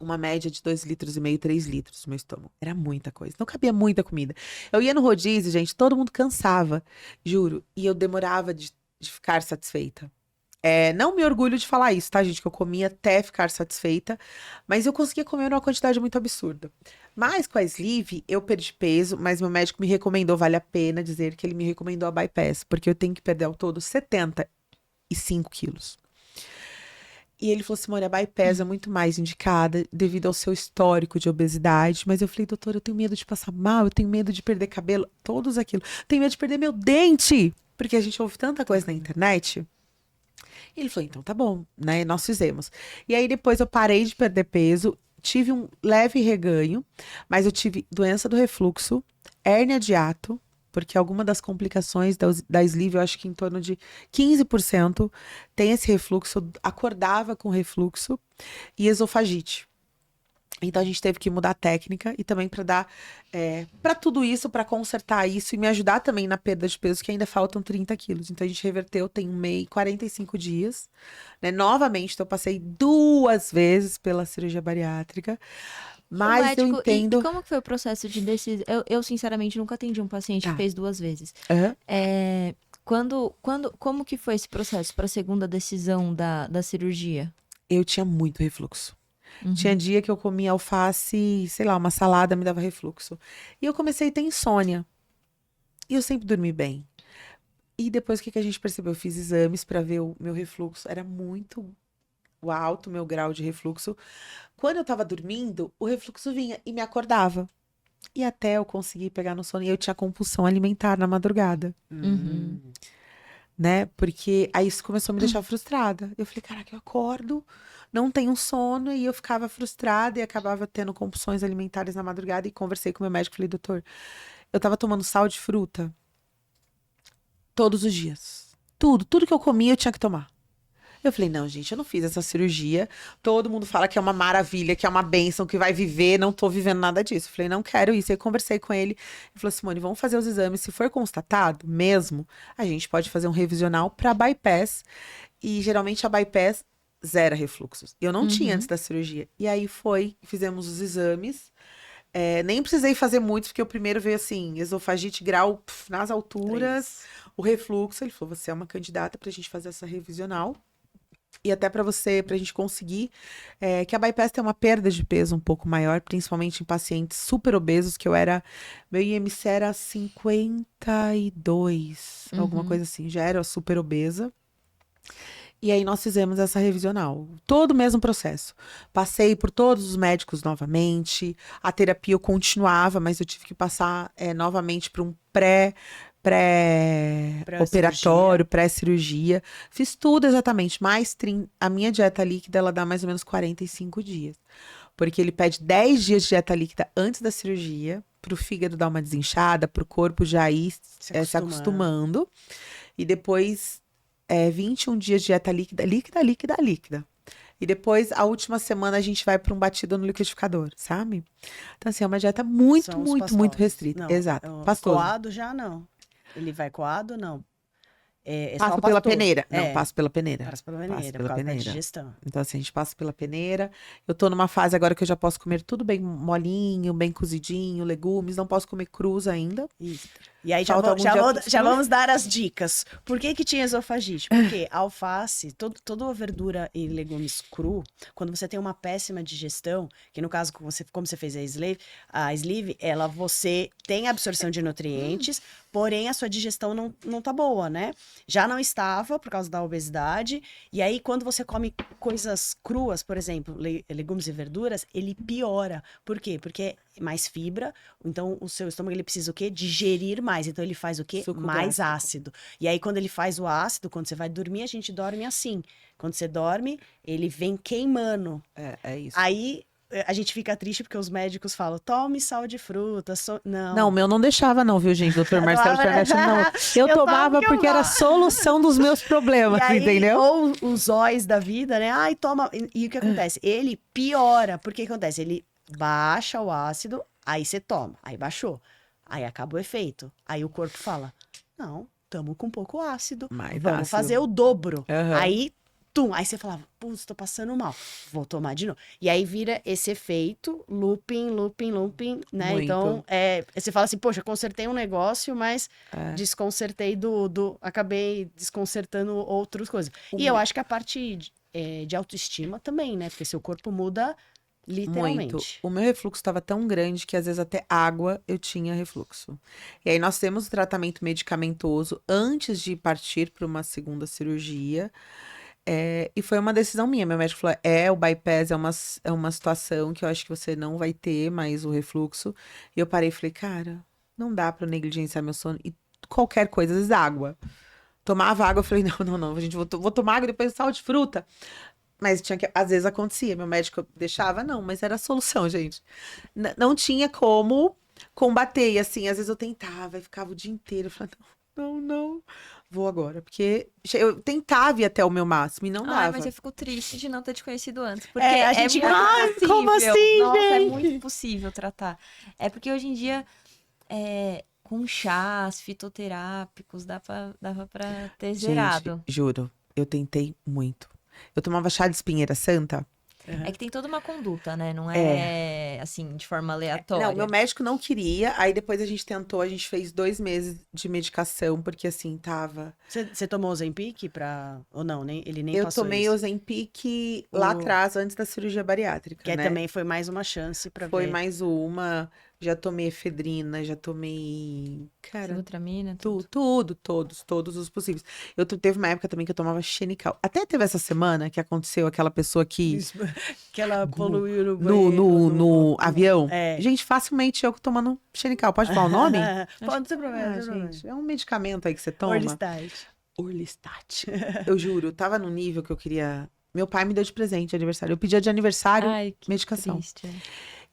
Uma média de 2,5 litros, 3 litros no meu estômago. Era muita coisa. Não cabia muita comida. Eu ia no rodízio, gente, todo mundo cansava, juro. E eu demorava de ficar satisfeita. Não me orgulho de falar isso, tá, gente? Que eu comia até ficar satisfeita. Mas eu conseguia comer uma quantidade muito absurda. Mas com a sleeve, eu perdi peso. Mas meu médico me recomendou, vale a pena dizer que ele me recomendou a bypass. Porque eu tenho que perder ao todo 75 quilos. E ele falou assim, Simone, a bypass é muito mais indicada devido ao seu histórico de obesidade. Mas eu falei, doutor, eu tenho medo de passar mal, eu tenho medo de perder cabelo, todos aquilo. Tenho medo de perder meu dente, porque a gente ouve tanta coisa na internet. E ele falou, então tá bom, né? Nós fizemos. E aí depois eu parei de perder peso, tive um leve reganho, mas eu tive doença do refluxo, hérnia de hiato, porque alguma das complicações da sleeve, eu acho que em torno de 15% tem esse refluxo, eu acordava com refluxo e esofagite. Então a gente teve que mudar a técnica e também para dar, para tudo isso, para consertar isso e me ajudar também na perda de peso, que ainda faltam 30 quilos. Então a gente reverteu, tem 45 dias, né? Novamente, então eu passei 2 vezes pela cirurgia bariátrica. Mas médico, eu entendo... E como que foi o processo de decisão? Eu sinceramente, nunca atendi um paciente que fez 2 vezes. Como que foi esse processo para a segunda decisão da cirurgia? Eu tinha muito refluxo. Tinha dia que eu comia alface, sei lá, uma salada me dava refluxo. E eu comecei a ter insônia. E eu sempre dormi bem. E depois o que a gente percebeu? Eu fiz exames para ver o meu refluxo. Era muito alto o meu grau de refluxo. Quando eu tava dormindo, o refluxo vinha e me acordava. E até eu conseguir pegar no sono. E eu tinha compulsão alimentar na madrugada. Né? Porque aí isso começou a me deixar frustrada. Eu falei, caraca, eu acordo, não tenho sono, e eu ficava frustrada e acabava tendo compulsões alimentares na madrugada, e conversei com o meu médico, falei, doutor, eu tava tomando sal de fruta todos os dias. Tudo que eu comia eu tinha que tomar. Eu falei, não, gente, eu não fiz essa cirurgia. Todo mundo fala que é uma maravilha, que é uma bênção, que vai viver. Não tô vivendo nada disso. Eu falei, não quero isso. Aí conversei com ele. Ele falou, Simone, vamos fazer os exames. Se for constatado mesmo, a gente pode fazer um revisional para bypass. E geralmente a bypass zera refluxos. Eu não tinha antes da cirurgia. E aí fizemos os exames. Nem precisei fazer muitos, porque o primeiro veio assim, esofagite grau nas alturas, o refluxo. Ele falou, você é uma candidata pra gente fazer essa revisional. E até pra gente conseguir que a bypass tem uma perda de peso um pouco maior, principalmente em pacientes super obesos, meu IMC era 52, alguma coisa assim, já era super obesa. E aí nós fizemos essa revisional, todo o mesmo processo. Passei por todos os médicos novamente, a terapia eu continuava, mas eu tive que passar novamente para um pré-operatório, pré-cirurgia. Fiz tudo exatamente, a minha dieta líquida, ela dá mais ou menos 45 dias. Porque ele pede 10 dias de dieta líquida antes da cirurgia, para o fígado dar uma desinchada, para o corpo já ir se acostumando. E depois 21 dias de dieta líquida. E depois, a última semana, a gente vai para um batido no liquidificador, sabe? Então, assim, é uma dieta muito restrita. Não, Exato. Pastoso. Coado já não. Ele vai coado, não. Passo pela peneira. Não, passo pela peneira. Passa pela peneira, por causa da digestão. Então, assim, a gente passa pela peneira. Eu tô numa fase agora que eu já posso comer tudo bem molinho, bem cozidinho, legumes. Não posso comer crus ainda. Isso. E aí já vamos dar as dicas. Por que tinha esofagite? Porque alface, toda a verdura e legumes cru, quando você tem uma péssima digestão, que no caso, como você fez a sleeve, você tem absorção de nutrientes, porém a sua digestão não tá boa, né? Já não estava por causa da obesidade. E aí, quando você come coisas cruas, por exemplo, legumes e verduras, ele piora. Por quê? Porque é mais fibra, então o seu estômago ele precisa o quê? Digerir mais. Então ele faz o quê? Mais ácido. E aí, quando ele faz o ácido, quando você vai dormir, a gente dorme assim. Quando você dorme, ele vem queimando. É isso. Aí a gente fica triste porque os médicos falam, tome sal de fruta. Não. Não, o meu não deixava não, viu, gente? Doutor Marcelo Charnetti, não. Eu tomava porque era a solução dos meus problemas, aí, entendeu? Ou os óis da vida, né? Ai, toma. E o que acontece? Ele piora. Porque o que acontece? Ele baixa o ácido, aí você toma. Aí baixou. Aí acaba o efeito. Aí o corpo fala, não, tamo com pouco ácido. Vamos fazer o dobro. Aí aí você falava, putz, tô passando mal, vou tomar de novo. E aí vira esse efeito, looping, né? Muito. Então, você fala assim, poxa, consertei um negócio, mas desconcertei acabei desconcertando outras coisas. E eu acho que a parte de autoestima também, né? Porque seu corpo muda literalmente. Muito. O meu refluxo estava tão grande que às vezes até água eu tinha refluxo. E aí nós temos o tratamento medicamentoso antes de partir para uma segunda cirurgia. E foi uma decisão minha. Meu médico falou: o bypass é uma situação que eu acho que você não vai ter mais o refluxo. E eu parei e falei, cara, não dá pra eu negligenciar meu sono. E qualquer coisa, às vezes água. Tomava água, eu falei, não, gente, vou tomar água e depois sal de fruta. Mas às vezes acontecia. Meu médico deixava, não, mas era a solução, gente. Não tinha como combater. E assim, às vezes eu tentava e ficava o dia inteiro. Eu falava, não. Vou agora, porque eu tentava ir até o meu máximo e não dava. Mas eu fico triste de não ter te conhecido antes, porque a gente... muito possível. Como assim, Nossa, gente? é muito possível tratar. É porque hoje em dia, com chás fitoterápicos, dava pra ter zerado. Gente, juro, eu tentei muito. Eu tomava chá de espinheira santa. É que tem toda uma conduta, né? Não é assim, de forma aleatória. Não, meu médico não queria. Aí depois a gente fez 2 meses de medicação, porque assim, tava... Você tomou Ozempic ou não? Ele nem eu passou tomei isso. Ozempic lá atrás, antes da cirurgia bariátrica, Que né? também foi mais uma chance pra ver. Foi mais uma. Já tomei efedrina, já tomei... Cara, Ultramina, todos os possíveis. Teve uma época também que eu tomava xenical. Até teve essa semana que aconteceu aquela pessoa que... Que ela poluiu no banheiro. No avião. É. Gente, facilmente eu tomando xenical. Pode falar o nome? Pode, não tem problema. Gente, é um medicamento aí que você toma. Orlistat. Orlistat. Eu juro, eu tava num nível que eu queria Meu pai me deu de presente de aniversário. Eu pedia de aniversário Ai, que medicação. triste.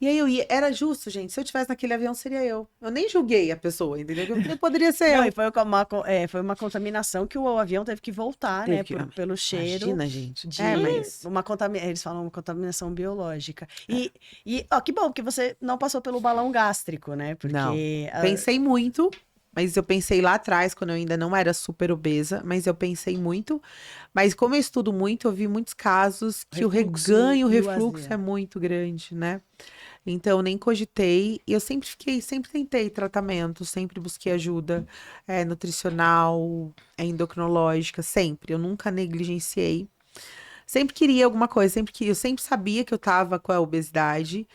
E aí eu ia, era justo, gente. Se eu tivesse naquele avião, seria eu. Eu nem julguei a pessoa, entendeu? Eu poderia ser Não, eu. e foi uma contaminação que o avião teve que voltar, né? Pelo cheiro. Imagina, gente. De Mas eles falam uma contaminação biológica. Ó, que bom que você não passou pelo balão gástrico, né? Porque não. Pensei muito, mas eu pensei lá atrás, quando eu ainda não era super obesa, mas eu pensei muito. Mas como eu estudo muito, eu vi muitos casos que o reganho, o refluxo é muito grande, né? Então, eu nem cogitei. E eu sempre tentei tratamento, sempre busquei ajuda nutricional, endocrinológica, sempre. Eu nunca negligenciei. Sempre queria alguma coisa, eu sempre sabia que eu tava com a obesidade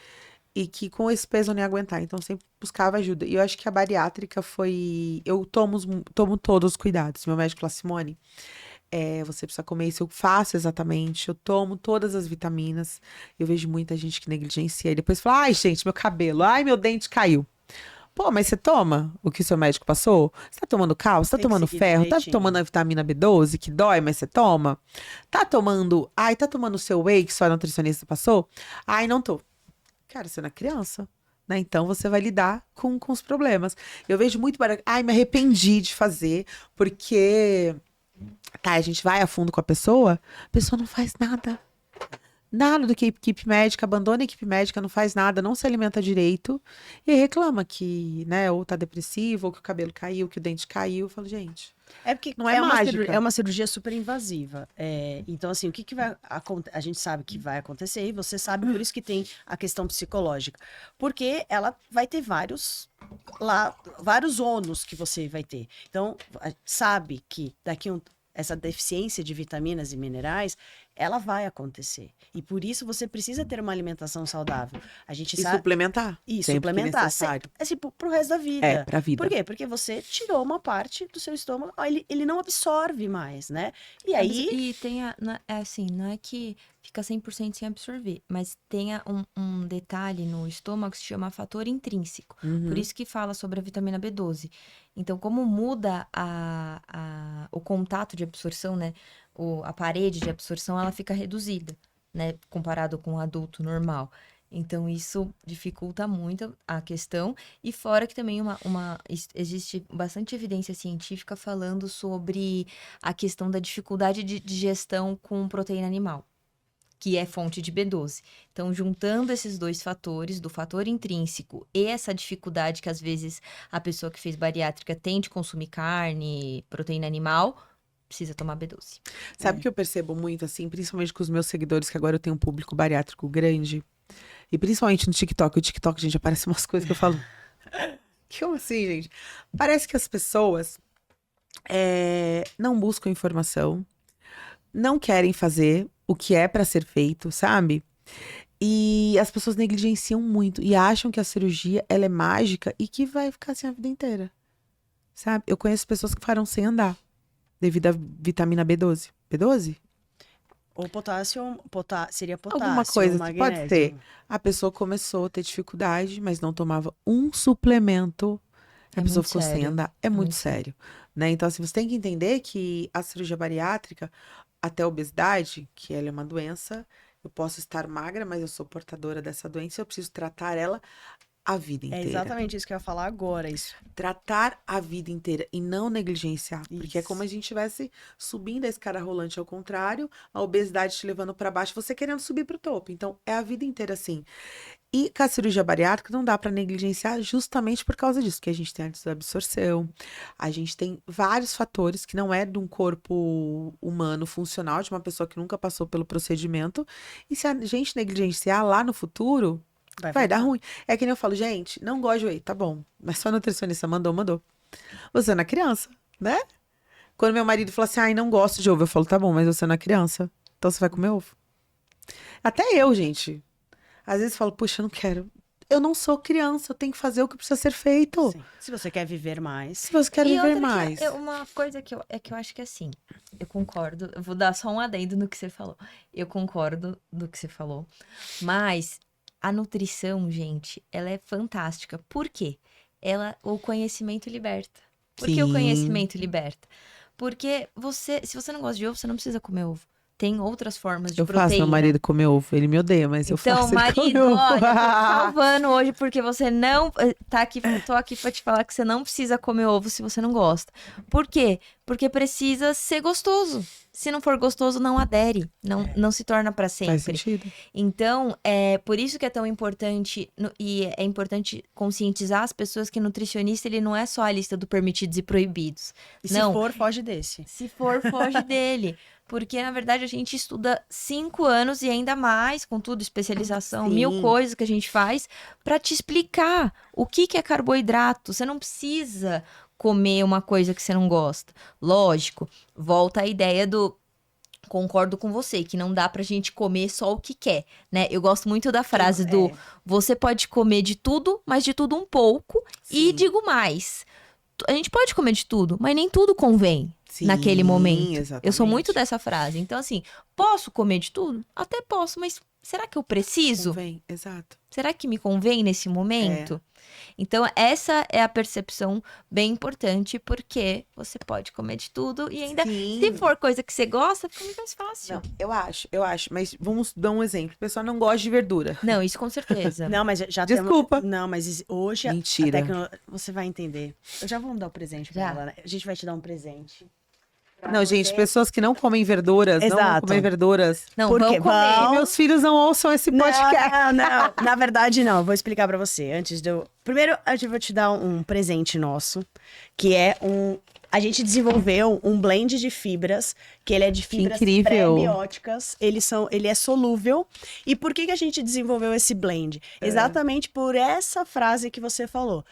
e que com esse peso eu não ia aguentar. Então, eu sempre buscava ajuda. E eu acho que a bariátrica foi. Eu tomo todos os cuidados. Meu médico falou, Simone, você precisa comer isso, eu faço exatamente, eu tomo todas as vitaminas. Eu vejo muita gente que negligencia e depois fala, ai, gente, meu cabelo, ai, meu dente caiu. Pô, mas você toma o que o seu médico passou? Você tá tomando cálcio? Você tá tomando ferro? Tá tomando a vitamina B12 que dói, mas você toma? Tá tomando o seu whey que sua nutricionista passou? Ai, não tô. Cara, você não é criança. Né? Então você vai lidar com os problemas. Eu vejo muito ai, me arrependi de fazer, porque a gente vai a fundo com a pessoa não faz nada. Nada do que equipe médica, abandona a equipe médica, não faz nada, não se alimenta direito e reclama que, né, ou tá depressivo, ou que o cabelo caiu, que o dente caiu. Eu falo, gente, é porque não é mágica. É uma cirurgia super invasiva. Então, assim, o que vai acontecer? A gente sabe que vai acontecer e você sabe, por isso que tem a questão psicológica. Porque ela vai ter vários ônus que você vai ter. Então, sabe que essa deficiência de vitaminas e minerais, ela vai acontecer. E por isso você precisa ter uma alimentação saudável. A gente sabe... suplementar. E sempre suplementar. necessário. Assim, pro resto da vida. Pra vida. Por quê? Porque você tirou uma parte do seu estômago, ele não absorve mais, né? E aí... E tem assim, não é que fica 100% sem absorver, mas tem um detalhe no estômago que se chama fator intrínseco. Por isso que fala sobre a vitamina B12. Então, como muda o contato de absorção, né? A parede de absorção, ela fica reduzida, né? Comparado com o adulto normal. Então, isso dificulta muito a questão. E fora que também existe bastante evidência científica falando sobre a questão da dificuldade de digestão com proteína animal, que é fonte de B12. Então, juntando esses dois fatores, do fator intrínseco e essa dificuldade que às vezes a pessoa que fez bariátrica tem de consumir carne, proteína animal, precisa tomar B12. Sabe o que eu percebo muito, assim, principalmente com os meus seguidores, que agora eu tenho um público bariátrico grande, e principalmente no TikTok. O TikTok, gente, aparece umas coisas que eu falo... Como assim, gente? Parece que as pessoas não buscam informação, não querem fazer o que é pra ser feito, sabe? E as pessoas negligenciam muito e acham que a cirurgia, ela é mágica e que vai ficar assim a vida inteira, sabe? Eu conheço pessoas que ficaram sem andar devido à vitamina B12. B12? Ou seria potássio, alguma coisa, magnésio. pode ser. A pessoa começou a ter dificuldade, mas não tomava um suplemento. A pessoa ficou sem andar. É muito sério, né? Então, assim, você tem que entender que a cirurgia bariátrica, até a obesidade, que ela é uma doença, eu posso estar magra, mas eu sou portadora dessa doença, eu preciso tratar ela a vida inteira. É exatamente isso que eu ia falar agora. Tratar a vida inteira e não negligenciar. Porque é Isso. como a gente estivesse subindo a escada rolante ao contrário, a obesidade te levando para baixo, você querendo subir para o topo. Então, é a vida inteira assim. E com a cirurgia bariátrica não dá para negligenciar justamente por causa disso, que a gente tem a desabsorção, a gente tem vários fatores que não é de um corpo humano funcional, de uma pessoa que nunca passou pelo procedimento. E se a gente negligenciar lá no futuro, vai dar ruim. É que nem eu falo, gente, não gosto de whey, tá bom. Mas só a nutricionista mandou. Você não é criança, né? Quando meu marido fala assim, ai, não gosto de ovo, eu falo, tá bom, mas você não é criança. Então você vai comer ovo. Até eu, gente. Às vezes falo, puxa, eu não quero. Eu não sou criança, eu tenho que fazer o que precisa ser feito. Sim. Se você quer viver mais. Se você quer viver mais. Uma coisa que eu acho que assim, eu concordo, eu vou dar só um adendo no que você falou. Eu concordo do que você falou, mas a nutrição, gente, ela é fantástica. Por quê? O conhecimento liberta. Por que o conhecimento liberta? Porque se você não gosta de ovo, você não precisa comer ovo. tem outras formas de Eu proteína. faço meu marido comer ovo. Ele me odeia, mas eu Então, faço ele marido, comer ovo. olha, eu tô te salvando hoje porque você não tá aqui, tô aqui pra te falar que você não precisa comer ovo se você não gosta. Por quê? Porque precisa ser gostoso. Se não for gostoso, não adere, não se torna pra Faz sempre. sentido. Então, é por isso que é tão importante e é importante conscientizar as pessoas que nutricionista ele não é só a lista do permitidos e proibidos. E Não. se for, foge desse. Se for, foge dele. Porque, na verdade, a gente estuda 5 anos e ainda mais, com tudo, especialização, Sim. 1000 coisas que a gente faz para te explicar o que é carboidrato. Você não precisa comer uma coisa que você não gosta. Lógico, volta a ideia do... Concordo com você, que não dá pra gente comer só o que quer, né? Eu gosto muito da frase do... Você pode comer de tudo, mas de tudo um pouco. E Sim. digo mais... A gente pode comer de tudo, mas nem tudo convém. Sim, Naquele momento. exatamente. Eu sou muito dessa frase. Então, assim, posso comer de tudo? Até posso, mas será que eu preciso? Convém, exato. Será que me convém nesse momento? Então, essa é a percepção bem importante, porque você pode comer de tudo e ainda, Sim. se for coisa que você gosta, fica muito mais fácil. Não, eu acho. Mas vamos dar um exemplo. O pessoal não gosta de verdura. Não, isso com certeza. Não, mas já Desculpa. Não, mas hoje Mentira. você vai entender. Eu já vou dar um presente pra Já? ela, né? A gente vai te dar um presente. Não, gente, pessoas que não comem verduras, não vão Exato. comer verduras. Não, Por quê? vamos comer. Vão- Meus filhos não ouçam esse podcast. Não. Na verdade, não. Eu vou explicar pra você. Antes de eu... Primeiro, eu vou te dar um presente nosso, que é a gente desenvolveu um blend de fibras, que ele é de fibras incrível. pré-bióticas. Ele é solúvel. E por que a gente desenvolveu esse blend? Exatamente por essa frase que você falou.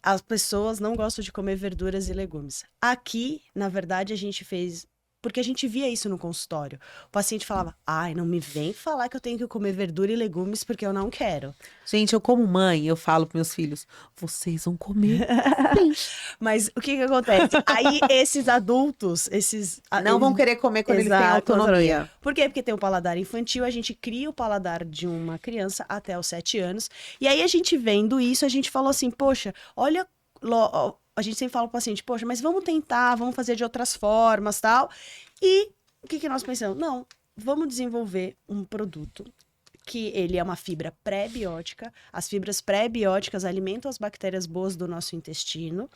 As pessoas não gostam de comer verduras e legumes. Aqui, na verdade, a gente fez... Porque a gente via isso no consultório. O paciente falava, ai, não me vem falar que eu tenho que comer verdura e legumes porque eu não quero. Gente, eu como mãe, eu falo pros meus filhos, vocês vão comer. Mas o que acontece? Aí esses adultos, Não vão querer comer quando eles têm Exato, autonomia. Por quê? Porque tem o paladar infantil, a gente cria o paladar de uma criança até os 7 anos. E aí a gente vendo isso, a gente falou assim, poxa, olha... A gente sempre fala pro paciente, poxa, mas vamos tentar, vamos fazer de outras formas, tal. E o que nós pensamos? Não, vamos desenvolver um produto que ele é uma fibra pré-biótica. As fibras pré-bióticas alimentam as bactérias boas do nosso intestino,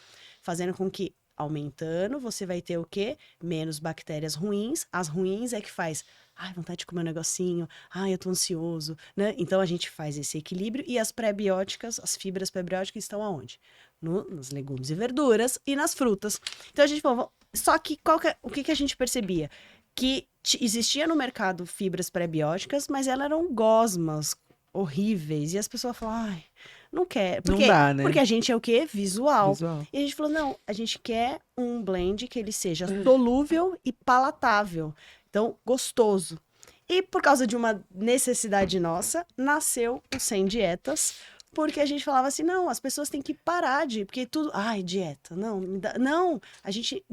fazendo com que, aumentando, você vai ter o quê? Menos bactérias ruins. As ruins é que faz... Ai, vontade de comer um negocinho. Ai, eu tô ansioso, né? Então, a gente faz esse equilíbrio. E as pré-bióticas, as fibras pré-bióticas estão aonde? Nos legumes e verduras e nas frutas. Então, a gente falou... Só que o que a gente percebia? Que existia no mercado fibras pré-bióticas, mas elas eram gosmas, horríveis. E as pessoas falavam, ai, não quer. Não dá, né? Porque a gente é o quê? Visual. Visual. E a gente falou, não, a gente quer um blend que ele seja solúvel e palatável. Então, gostoso. E por causa de uma necessidade nossa, nasceu o Sem Dietas, porque a gente falava assim, não, as pessoas têm que parar de... Porque tudo... Ai, dieta, não, me dá... Não, a gente...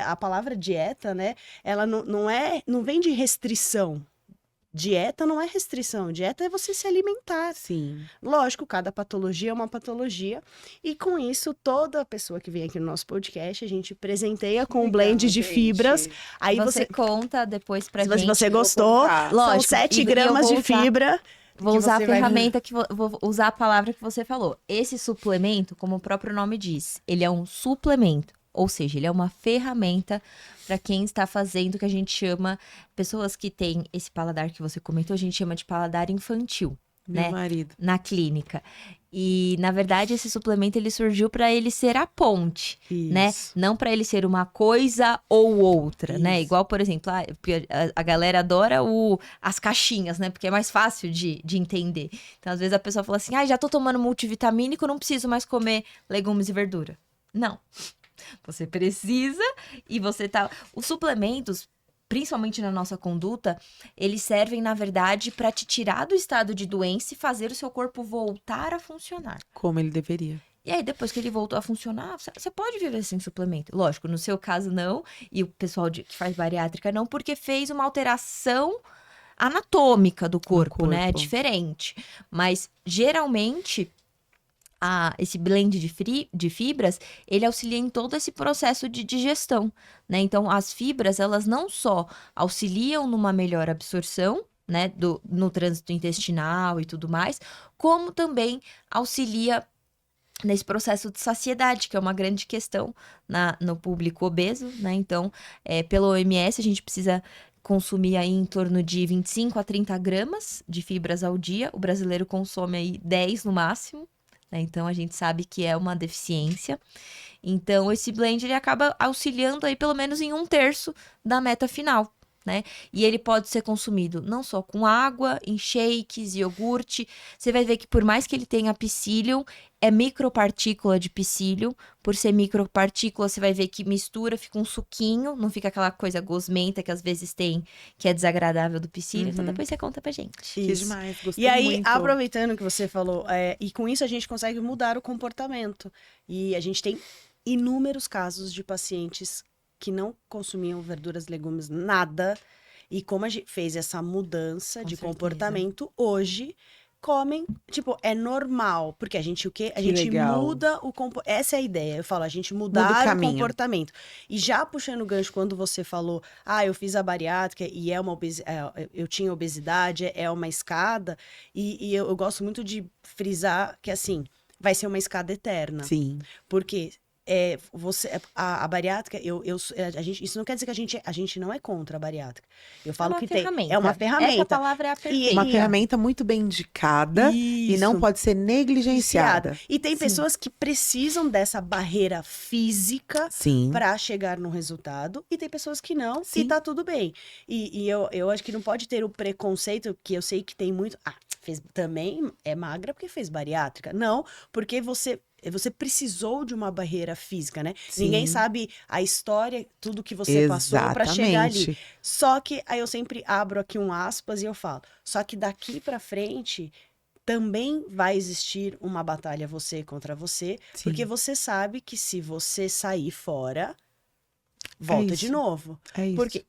a palavra dieta, né, ela não vem de restrição. Dieta não é restrição, dieta é você se alimentar. Sim. Lógico, cada patologia é uma patologia. E com isso, toda pessoa que vem aqui no nosso podcast, a gente presenteia com um blend de fibras. Aí Você você... conta depois pra Se gente. você gostou, colocar. são Lógico, 7 e eu gramas vou de usar- fibra. Vou que usar a você vai- ferramenta vou usar a palavra que você falou. Esse suplemento, como o próprio nome diz, ele é um suplemento, ou seja, ele é uma ferramenta para quem está fazendo o que a gente chama, pessoas que têm esse paladar que você comentou, a gente chama de paladar infantil, Meu né? marido. Na clínica. E, na verdade, esse suplemento ele surgiu para ele ser a ponte, né? Isso. Não para ele ser uma coisa ou outra, né? Isso. Igual, por exemplo, a galera adora as caixinhas, né? Porque é mais fácil de entender. Então, às vezes a pessoa fala assim, já tô tomando multivitamínico, não preciso mais comer legumes e verdura. Não. Você precisa e você tá... Os suplementos, principalmente na nossa conduta, eles servem, na verdade, para te tirar do estado de doença e fazer o seu corpo voltar a funcionar. Como ele deveria. E aí, depois que ele voltou a funcionar, você pode viver sem suplemento. Lógico, no seu caso não, e o pessoal que faz bariátrica não, porque fez uma alteração anatômica do corpo, né? É diferente. Mas, geralmente, esse blend de fibras, ele auxilia em todo esse processo de digestão, né? Então, as fibras, elas não só auxiliam numa melhor absorção, né, no trânsito intestinal e tudo mais, como também auxilia nesse processo de saciedade, que é uma grande questão no público obeso, né? Então, pela OMS, a gente precisa consumir aí em torno de 25 a 30 gramas de fibras ao dia. O brasileiro consome aí 10 no máximo, né? Então, a gente sabe que é uma deficiência. Então, esse blend, ele acaba auxiliando aí pelo menos em 1/3 da meta final, né? E ele pode ser consumido não só com água, em shakes, iogurte. Você vai ver que por mais que ele tenha psyllium, é micropartícula de psyllium. Por ser micropartícula, você vai ver que mistura, fica um suquinho, não fica aquela coisa gosmenta que às vezes tem, que é desagradável do psyllium. Então depois você conta pra gente. Que demais, gostei E aí, muito. aproveitando que você falou, e com isso a gente consegue mudar o comportamento. E a gente tem inúmeros casos de pacientes que não consumiam verduras, legumes, nada. E como a gente fez essa mudança de comportamento, hoje comem, tipo, é normal. Porque a gente o quê? A gente legal. muda o comportamento. Essa é a ideia. Eu falo, a gente mudar o caminho. comportamento. E já puxando o gancho, quando você falou, eu fiz a bariátrica e eu tinha obesidade, é uma escada. E eu gosto muito de frisar que, assim, vai ser uma escada eterna. Sim. Porque a bariátrica, isso não quer dizer que a gente não é contra a bariátrica. Eu falo que é uma ferramenta. Essa palavra é a perfeita. Uma ferramenta muito bem indicada e não pode ser negligenciada. E tem pessoas que precisam dessa barreira física para chegar no resultado, e tem pessoas que não, e tá tudo bem. E eu acho que não pode ter o preconceito, que eu sei que tem muito. Também é magra porque fez bariátrica. Não, porque você precisou de uma barreira física, né? Sim. Ninguém sabe a história, tudo que você passou para chegar ali. Só que aí eu sempre abro aqui um aspas e eu falo, só que daqui para frente também vai existir uma batalha você contra você, porque você sabe que se você sair fora, volta de novo. É isso. Porque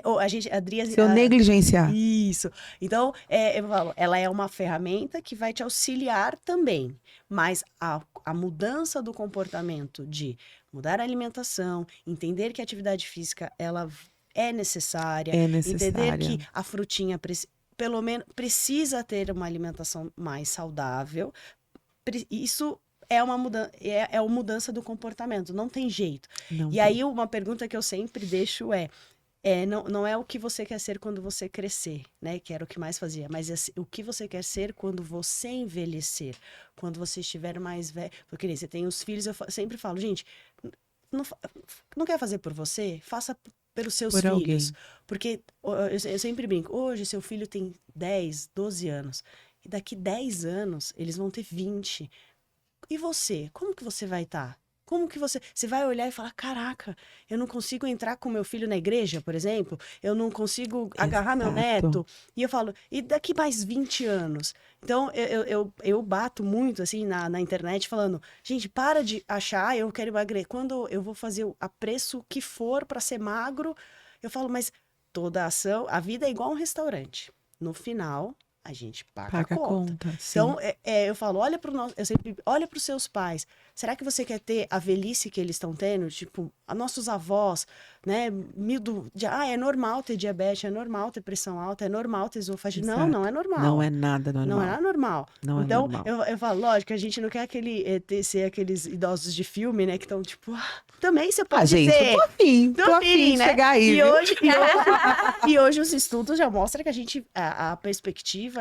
a Adri... Se eu negligenciar. Isso. Então, eu falo, ela é uma ferramenta que vai te auxiliar também. Mas a mudança do comportamento de mudar a alimentação, entender que a atividade física, ela é necessária. Entender que a frutinha, pelo menos, precisa ter uma alimentação mais saudável. Isso é uma mudança do comportamento, não tem jeito. Aí, uma pergunta que eu sempre deixo não é o que você quer ser quando você crescer, né? Que era o que mais fazia. Mas o que você quer ser quando você envelhecer. Quando você estiver mais velho. Porque você tem os filhos, eu sempre falo, gente, não quer fazer por você? Faça pelos seus filhos. Alguém. Porque eu sempre brinco, hoje seu filho tem 10, 12 anos. E daqui 10 anos, eles vão ter 20. E você? Como que você vai estar? Como que você vai olhar e falar, caraca, eu não consigo entrar com meu filho na igreja, por exemplo, eu não consigo agarrar meu neto. E eu falo, e daqui mais 20 anos? Então, eu bato muito, assim, na internet falando, gente, para de achar, eu quero emagrecer. Quando eu vou fazer a preço que for para ser magro, eu falo, mas toda a ação, a vida é igual um restaurante. No final, a gente paga a conta. Então, eu falo, olha para os seus pais. Será que você quer ter a velhice que eles estão tendo? Tipo, nossos avós, né? É normal ter diabetes, é normal ter pressão alta, é normal ter esofagite. Não é normal. Não é nada normal. Não é normal. Então, eu falo, lógico, a gente não quer ser aqueles idosos de filme, né? Que estão tipo, também você pode gente, ter. Eu tô afim, né? Chegar aí. E hoje os estudos já mostram que a perspectiva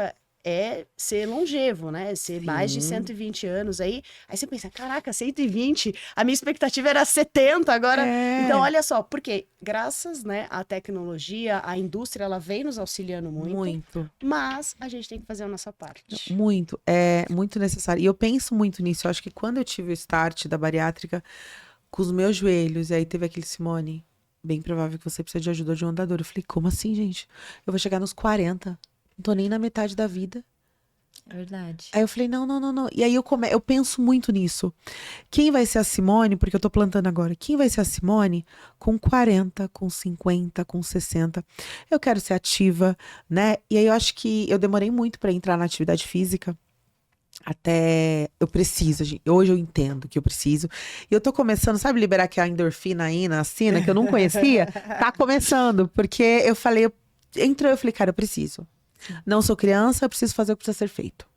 é ser longevo, né? Ser mais de 120 anos aí. Aí você pensa, caraca, 120, a minha expectativa era 70 agora. Então, olha só, porque graças, né, à tecnologia, a indústria, ela vem nos auxiliando muito. Mas a gente tem que fazer a nossa parte. Muito, é muito necessário. E eu penso muito nisso. Eu acho que quando eu tive o start da bariátrica, com os meus joelhos, e aí teve aquele Simone, bem provável que você precisa de ajuda de um andador. Eu falei, como assim, gente? Eu vou chegar nos 40. Não tô nem na metade da vida. É verdade. Aí eu falei, não. E aí eu penso muito nisso. Quem vai ser a Simone, porque eu tô plantando agora, quem vai ser a Simone com 40, com 50, com 60? Eu quero ser ativa, né? E aí eu acho que eu demorei muito pra entrar na atividade física. até eu preciso, gente. Hoje eu entendo que eu preciso. E eu tô começando, sabe, liberar que a endorfina aí na sina, que eu não conhecia? Tá começando, porque eu falei, entrou, eu falei, cara, eu preciso. Não sou criança, eu preciso fazer o que precisa ser feito.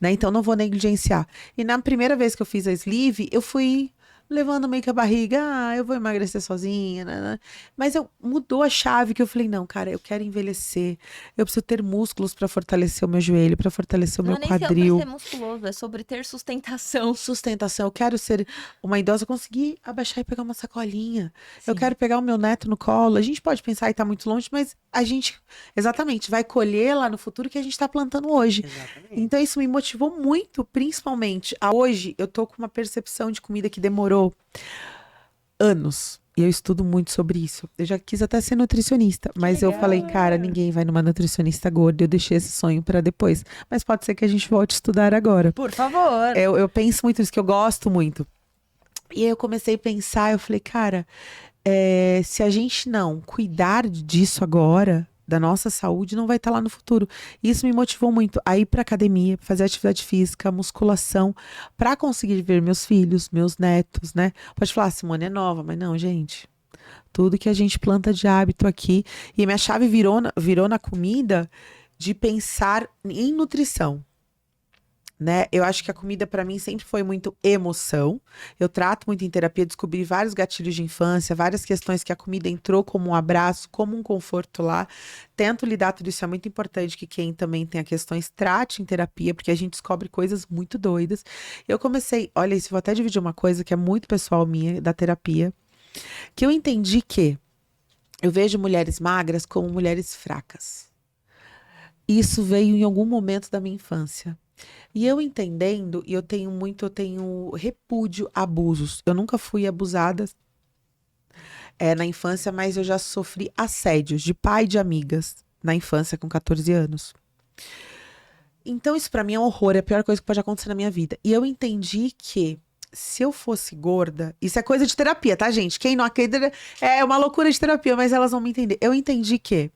Né? Então não vou negligenciar. E na primeira vez que eu fiz a sleeve, eu fui levando meio que a barriga, eu vou emagrecer sozinha, né? Mas mudou a chave que eu falei, não, cara, eu quero envelhecer, eu preciso ter músculos para fortalecer o meu joelho, para fortalecer o meu Não é nem quadril. sobre ser musculoso, é sobre ter sustentação. Sustentação, eu quero ser uma idosa, conseguir abaixar e pegar uma sacolinha. Eu Sim. quero pegar o meu neto no colo. A gente pode pensar e tá muito longe, mas a gente, exatamente, vai colher lá no futuro o que a gente tá plantando hoje. Exatamente. Então isso me motivou muito, principalmente. Hoje eu tô com uma percepção de comida que demorou anos. E eu estudo muito sobre isso. Eu já quis até ser nutricionista, mas eu falei, cara, ninguém vai numa nutricionista gorda. Eu deixei esse sonho pra depois. Mas pode ser que a gente volte a estudar agora. Por favor. Eu penso muito nisso, que eu gosto muito. E aí eu comecei a pensar, eu falei, cara, se a gente não cuidar disso agora, da nossa saúde, não vai estar lá no futuro. E isso me motivou muito a ir pra academia, fazer atividade física, musculação, pra conseguir ver meus filhos, meus netos, né? Pode falar, Simone é nova, mas não, gente. Tudo que a gente planta de hábito aqui. E minha chave virou na comida de pensar em nutrição. Né? Eu acho que a comida para mim sempre foi muito emoção. Eu trato muito em terapia, descobri vários gatilhos de infância, várias questões que a comida entrou como um abraço, como um conforto lá. Tento lidar tudo isso, é muito importante que quem também tenha questões trate em terapia, porque a gente descobre coisas muito doidas. Eu comecei, olha isso, vou até dividir uma coisa que é muito pessoal minha, da terapia, que eu entendi que eu vejo mulheres magras como mulheres fracas. Isso veio em algum momento da minha infância. E eu entendendo, e eu tenho repúdio a abusos. Eu nunca fui abusada na infância, mas eu já sofri assédios de pai e de amigas na infância com 14 anos. Então isso pra mim é um horror, é a pior coisa que pode acontecer na minha vida. E eu entendi que se eu fosse gorda, isso é coisa de terapia, tá, gente? Quem não acredita, é uma loucura de terapia, mas elas vão me entender. Eu entendi que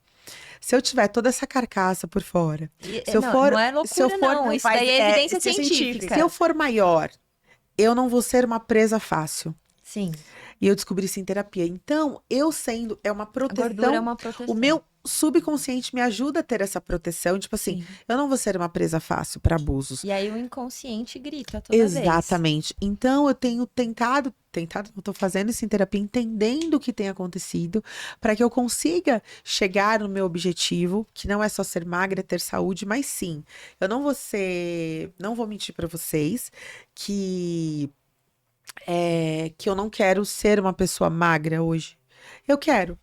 se eu tiver toda essa carcaça por fora, se eu for, não é loucura, se eu for, não. Isso daí é evidência isso é científica. se eu for maior, eu não vou ser uma presa fácil. Sim. E eu descobri isso em terapia. Então, é uma A proteção. gordura é uma proteção. O meu subconsciente me ajuda a ter essa proteção. Tipo assim, Sim. eu não vou ser uma presa fácil para abusos. E aí o inconsciente grita toda vez. Exatamente. Então, eu tenho tentado, não tô fazendo isso em terapia, entendendo o que tem acontecido, para que eu consiga chegar no meu objetivo, que não é só ser magra, é ter saúde, mas sim, eu não vou mentir para vocês que eu não quero ser uma pessoa magra hoje. Eu quero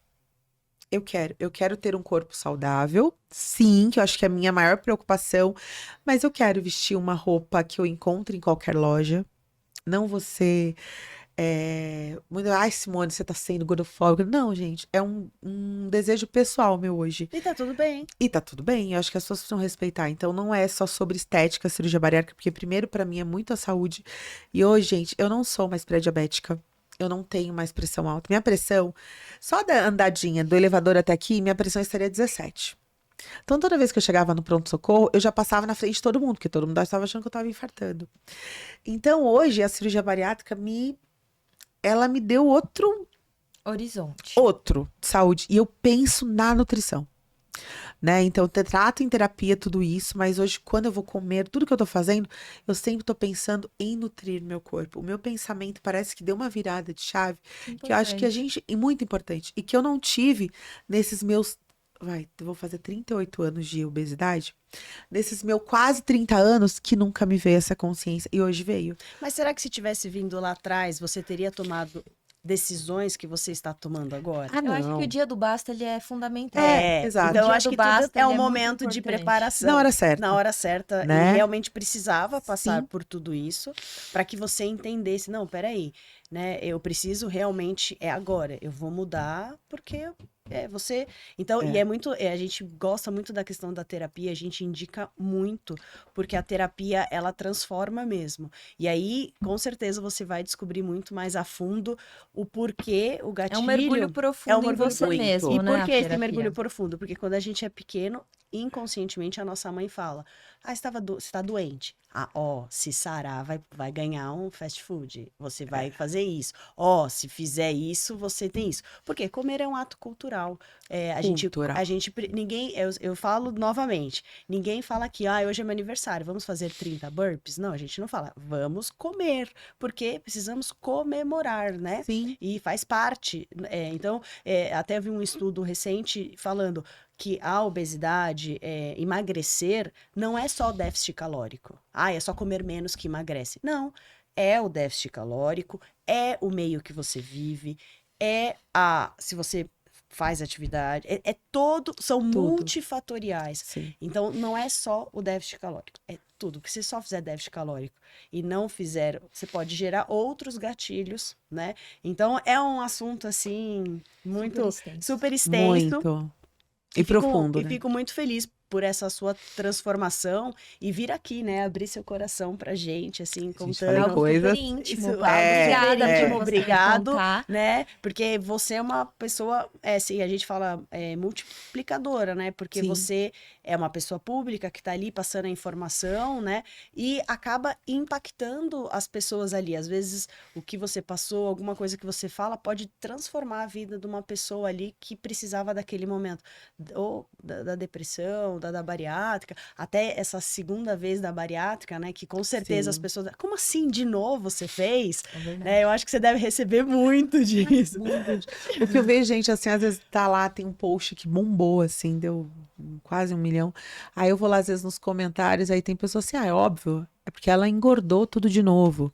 ter um corpo saudável, sim, que eu acho que é a minha maior preocupação, mas eu quero vestir uma roupa que eu encontre em qualquer loja. Não vou ser ai, Simone, você tá sendo gordofóbica. Não, gente, é um desejo pessoal meu hoje. E tá tudo bem. E tá tudo bem, eu acho que as pessoas precisam respeitar. Então não é só sobre estética, cirurgia bariátrica, porque primeiro pra mim é muito a saúde. E hoje, gente, eu não sou mais pré-diabética. Eu não tenho mais pressão alta. Minha pressão, só da andadinha do elevador até aqui, minha pressão estaria 17. Então, toda vez que eu chegava no pronto-socorro, eu já passava na frente de todo mundo, porque todo mundo estava achando que eu estava infartando. Então, hoje, a cirurgia bariátrica ela me deu outro Horizonte. saúde. E eu penso na nutrição. Né? Então, eu trato em terapia tudo isso, mas hoje, quando eu vou comer, tudo que eu tô fazendo, eu sempre tô pensando em nutrir meu corpo. O meu pensamento parece que deu uma virada de chave, que eu acho que e muito importante, e que eu não tive nesses meus, eu vou fazer 38 anos de obesidade, nesses meus quase 30 anos, que nunca me veio essa consciência, e hoje veio. Mas será que se tivesse vindo lá atrás, você teria tomado decisões que você está tomando agora? Eu acho que o dia do basta, ele é fundamental. Exato. Então, eu Dia acho do que basta, tudo é ele um é muito momento de importante. preparação. Na hora certa. Na hora certa. Né? E realmente precisava passar Sim. por tudo isso para que você entendesse, não, peraí, né? Eu preciso realmente, agora, eu vou mudar porque você... Então, e é muito... a gente gosta muito da questão da terapia, a gente indica muito, porque a terapia, ela transforma mesmo. E aí, com certeza, você vai descobrir muito mais a fundo o porquê, o gatilho... É um mergulho profundo em você muito. mesmo, E né? por a que esse terapia. mergulho profundo? Porque quando a gente é pequeno, inconscientemente a nossa mãe fala, você tá doente. Se sarar, vai ganhar um fast food. Você vai fazer isso. Se fizer isso, você tem isso. Porque comer é um ato cultural. Cultural. Ninguém, eu falo novamente, ninguém fala que, hoje é meu aniversário, vamos fazer 30 burpees? Não, a gente não fala, vamos comer, porque precisamos comemorar, né? Sim. E faz parte. Então, até vi um estudo recente falando que a obesidade, emagrecer, não é só déficit calórico. É só comer menos que emagrece. Não, é o déficit calórico, é o meio que você vive, se você faz atividade, são multifatoriais. Sim. Então, não é só o déficit calórico, é tudo. Porque se só fizer déficit calórico e não fizer, você pode gerar outros gatilhos, né? Então, é um assunto, assim, super extenso. Muito. E profundo, E né? fico muito feliz por essa sua transformação e vir aqui, né, abrir seu coração pra gente, assim, contando. Falei coisas. Super íntimo, Isso, obrigada por você obrigado, contar. né? Porque você é uma pessoa, assim, a gente fala multiplicadora, né? Porque Sim. você é uma pessoa pública que tá ali passando a informação, né? E acaba impactando as pessoas ali. Às vezes, o que você passou, alguma coisa que você fala, pode transformar a vida de uma pessoa ali que precisava daquele momento. Ou da depressão, da bariátrica, até essa segunda vez da bariátrica, né? Que com certeza Sim. as pessoas... Como assim, de novo você fez? É verdade. Né, eu acho que você deve receber muito disso. O que eu vejo, gente, assim, às vezes tá lá, tem um post que bombou, assim, deu quase 1 milhão. Aí eu vou lá, às vezes, nos comentários, aí tem pessoas assim, é óbvio, é porque ela engordou tudo de novo.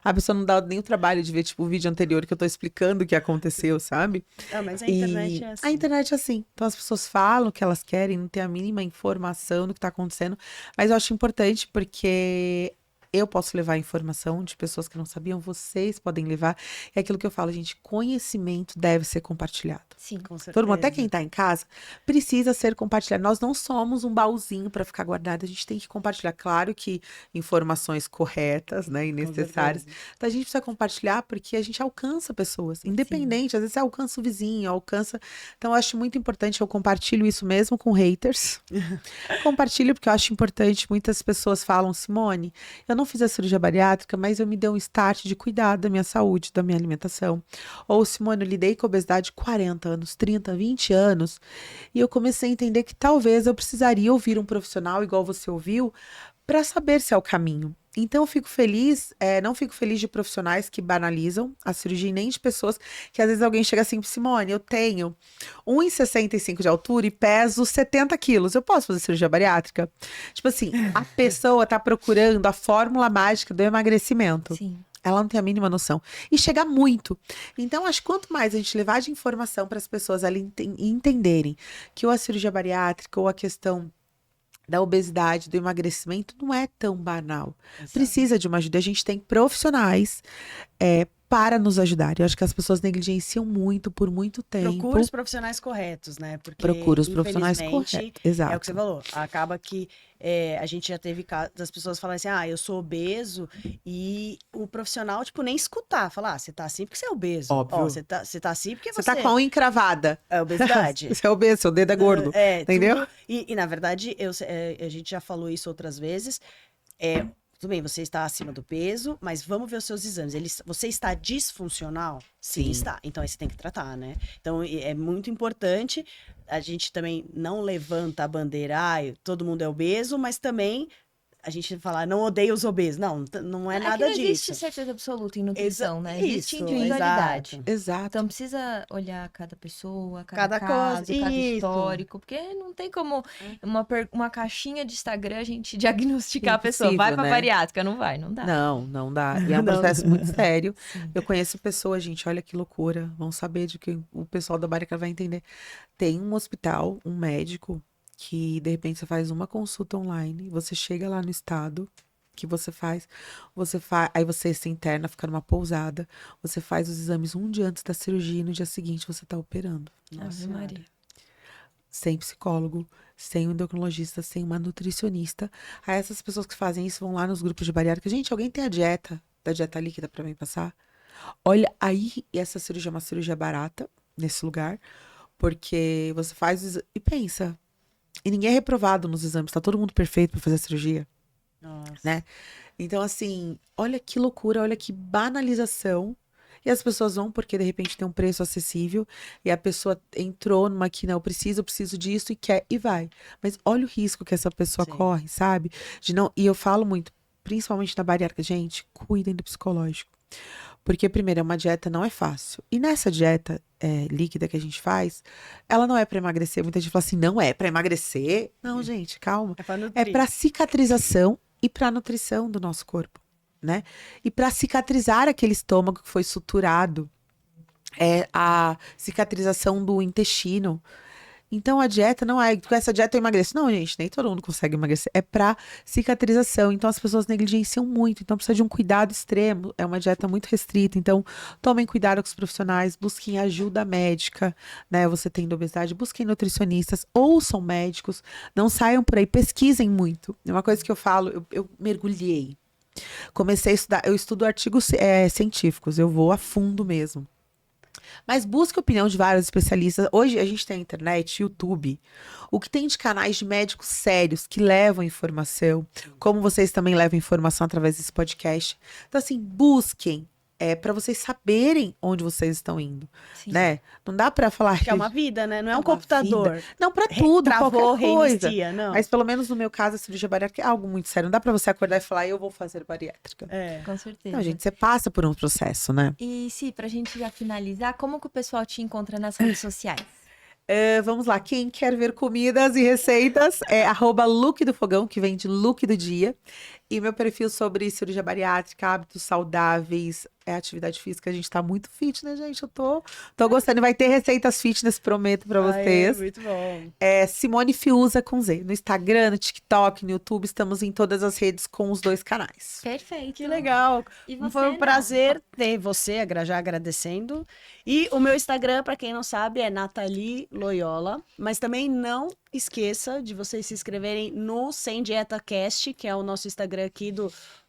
A pessoa não dá nem o trabalho de ver, tipo, o vídeo anterior que eu tô explicando o que aconteceu, sabe? Mas a internet é assim. A internet é assim. Então as pessoas falam o que elas querem, não tem a mínima informação do que tá acontecendo. Mas eu acho importante porque eu posso levar informação de pessoas que não sabiam, vocês podem levar. É aquilo que eu falo, gente, conhecimento deve ser compartilhado. Sim. Com certeza. Todo mundo, até quem tá em casa, precisa ser compartilhado. Nós não somos um baúzinho para ficar guardado, a gente tem que compartilhar. Claro que informações corretas, né, e necessárias. Então a gente precisa compartilhar porque a gente alcança pessoas, independente. Às vezes você alcança o vizinho, alcança. Então eu acho muito importante, eu compartilho isso mesmo com haters. Compartilho porque eu acho importante. Muitas pessoas falam, Simone, eu não fiz a cirurgia bariátrica, mas eu me dei um start de cuidar da minha saúde, da minha alimentação. Ou, Simone, eu lidei com obesidade 40 anos, 30, 20 anos, e eu comecei a entender que talvez eu precisaria ouvir um profissional, igual você ouviu, para saber se é o caminho. Então eu fico feliz, não fico feliz de profissionais que banalizam a cirurgia, nem de pessoas que às vezes alguém chega assim, Simone, eu tenho 1,65 de altura e peso 70 quilos, eu posso fazer cirurgia bariátrica? Tipo assim, a pessoa tá procurando a fórmula mágica do emagrecimento. Sim. Ela não tem a mínima noção. E chega muito. Então, acho que quanto mais a gente levar de informação para as pessoas ali entenderem que ou a cirurgia bariátrica ou a questão da obesidade, do emagrecimento, não é tão banal. Exato. Precisa de uma ajuda. A gente tem profissionais para nos ajudar. Eu acho que as pessoas negligenciam muito por muito tempo. Procura os profissionais corretos, né? Porque, Procura os profissionais infelizmente, corretos. Exato. É o que você falou. Acaba que a gente já teve casos das pessoas falarem assim, eu sou obeso, e o profissional, tipo, nem escutar. Falar, você tá assim porque você é obeso. Óbvio. Você tá assim porque Você tá com a unha encravada. É obesidade. Você é obeso, seu dedo é gordo. Entendeu? Tudo. E, na verdade, a gente já falou isso outras vezes. Tudo bem, você está acima do peso, mas vamos ver os seus exames. Você está disfuncional? Sim, está. Então, aí você tem que tratar, né? Então, é muito importante. A gente também não levanta a bandeira, todo mundo é obeso, mas também a gente fala, não odeia os obesos. Não é nada não existe disso. certeza absoluta em nutrição, né? Existe Isso, individualidade. Exato. Então precisa olhar cada pessoa, Cada caso, coisa, cada isso. histórico, porque não tem como uma caixinha de Instagram a gente diagnosticar a pessoa. Impossível, Vai pra né? bariátrica, não vai, não dá. Não dá. E é um processo muito sério. Sim. Eu conheço pessoas, gente, olha que loucura. Vão saber de que o pessoal da bariátrica vai entender. Tem um hospital, um médico, que de repente você faz uma consulta online, você chega lá no estado que você faz, aí você se interna, fica numa pousada, você faz os exames um dia antes da cirurgia e no dia seguinte você tá operando. Ave Maria. Sem psicólogo, sem um endocrinologista, sem uma nutricionista. Aí essas pessoas que fazem isso vão lá nos grupos de bariátrica. Gente, alguém tem a dieta líquida pra mim passar? Olha, aí essa cirurgia é uma cirurgia barata nesse lugar, porque você faz e pensa, E ninguém é reprovado nos exames, tá todo mundo perfeito pra fazer a cirurgia, Nossa. né? Então, assim, olha que loucura, olha que banalização. E as pessoas vão porque, de repente, tem um preço acessível. E a pessoa entrou numa que, não, eu preciso disso e quer, e vai. Mas olha o risco que essa pessoa Sim. corre, sabe? De não, e eu falo muito, principalmente na bariátrica, gente, cuidem do psicológico. Porque, primeiro, uma dieta não é fácil. E nessa dieta líquida que a gente faz, ela não é pra emagrecer. Muita gente fala assim, não é pra emagrecer. Não, gente, calma. É pra É nutrir. pra cicatrização e pra nutrição do nosso corpo, né? E pra cicatrizar aquele estômago que foi suturado, a cicatrização do intestino. Então a dieta não é, com essa dieta eu emagreço. Não, gente, nem todo mundo consegue emagrecer. É pra cicatrização. Então as pessoas negligenciam muito. Então precisa de um cuidado extremo. É uma dieta muito restrita. Então tomem cuidado com os profissionais, busquem ajuda médica, né? Você tendo obesidade, busquem nutricionistas, ouçam médicos, não saiam por aí, pesquisem muito. É uma coisa que eu falo, eu mergulhei. Comecei a estudar, eu estudo artigos científicos, eu vou a fundo mesmo. Mas busque a opinião de vários especialistas. Hoje a gente tem internet, YouTube. O que tem de canais de médicos sérios que levam informação, como vocês também levam informação através desse podcast. Então, assim, busquem para vocês saberem onde vocês estão indo, Sim. né? Não dá para falar Que é uma vida, né? Não é É um uma computador. não para tudo, Travou, qualquer coisa. reinicia, não. Mas pelo menos no meu caso, a cirurgia bariátrica é algo muito sério. Não dá para você acordar e falar, eu vou fazer bariátrica. É. Com certeza. Não, gente, você passa por um processo, né? E, Si, pra gente já finalizar, como que o pessoal te encontra nas redes sociais? Vamos lá, quem quer ver comidas e receitas é @look do fogão, que vem de look do dia. E meu perfil sobre cirurgia bariátrica, hábitos saudáveis, atividade física. A gente tá muito fit, né, gente? Eu tô gostando. Vai ter receitas fitness, prometo pra vocês. Muito bom. Simone Fiuza com Z. No Instagram, no TikTok, no YouTube, estamos em todas as redes com os 2 canais. Perfeito. Que legal. E você, Foi um Ná? prazer ter você, já agradecendo. E o meu Instagram, para quem não sabe, é Nathalie Loyola. Mas também não esqueça de vocês se inscreverem no Sem Dieta Cast, que é o nosso Instagram aqui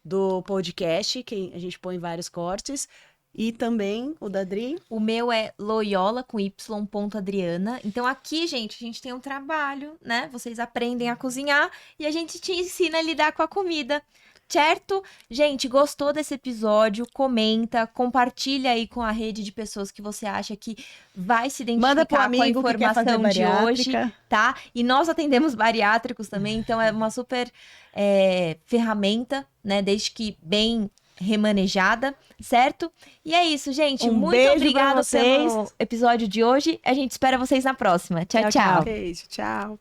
do podcast, que a gente põe vários cortes. E também o da Adri. O meu é Loyola com Y.Adriana. Então aqui, gente, a gente tem um trabalho, né? Vocês aprendem a cozinhar e a gente te ensina a lidar com a comida. Certo? Gente, gostou desse episódio? Comenta, compartilha aí com a rede de pessoas que você acha que vai se identificar Manda pro com a amigo que quer fazer informação de hoje, bariátrica. tá? E nós atendemos bariátricos também, então é uma super ferramenta, né? Desde que bem remanejada, certo? E é isso, gente. Um Muito beijo pra obrigada vocês. pelo episódio de hoje. A gente espera vocês na próxima. Tchau, tchau. Beijo, tchau.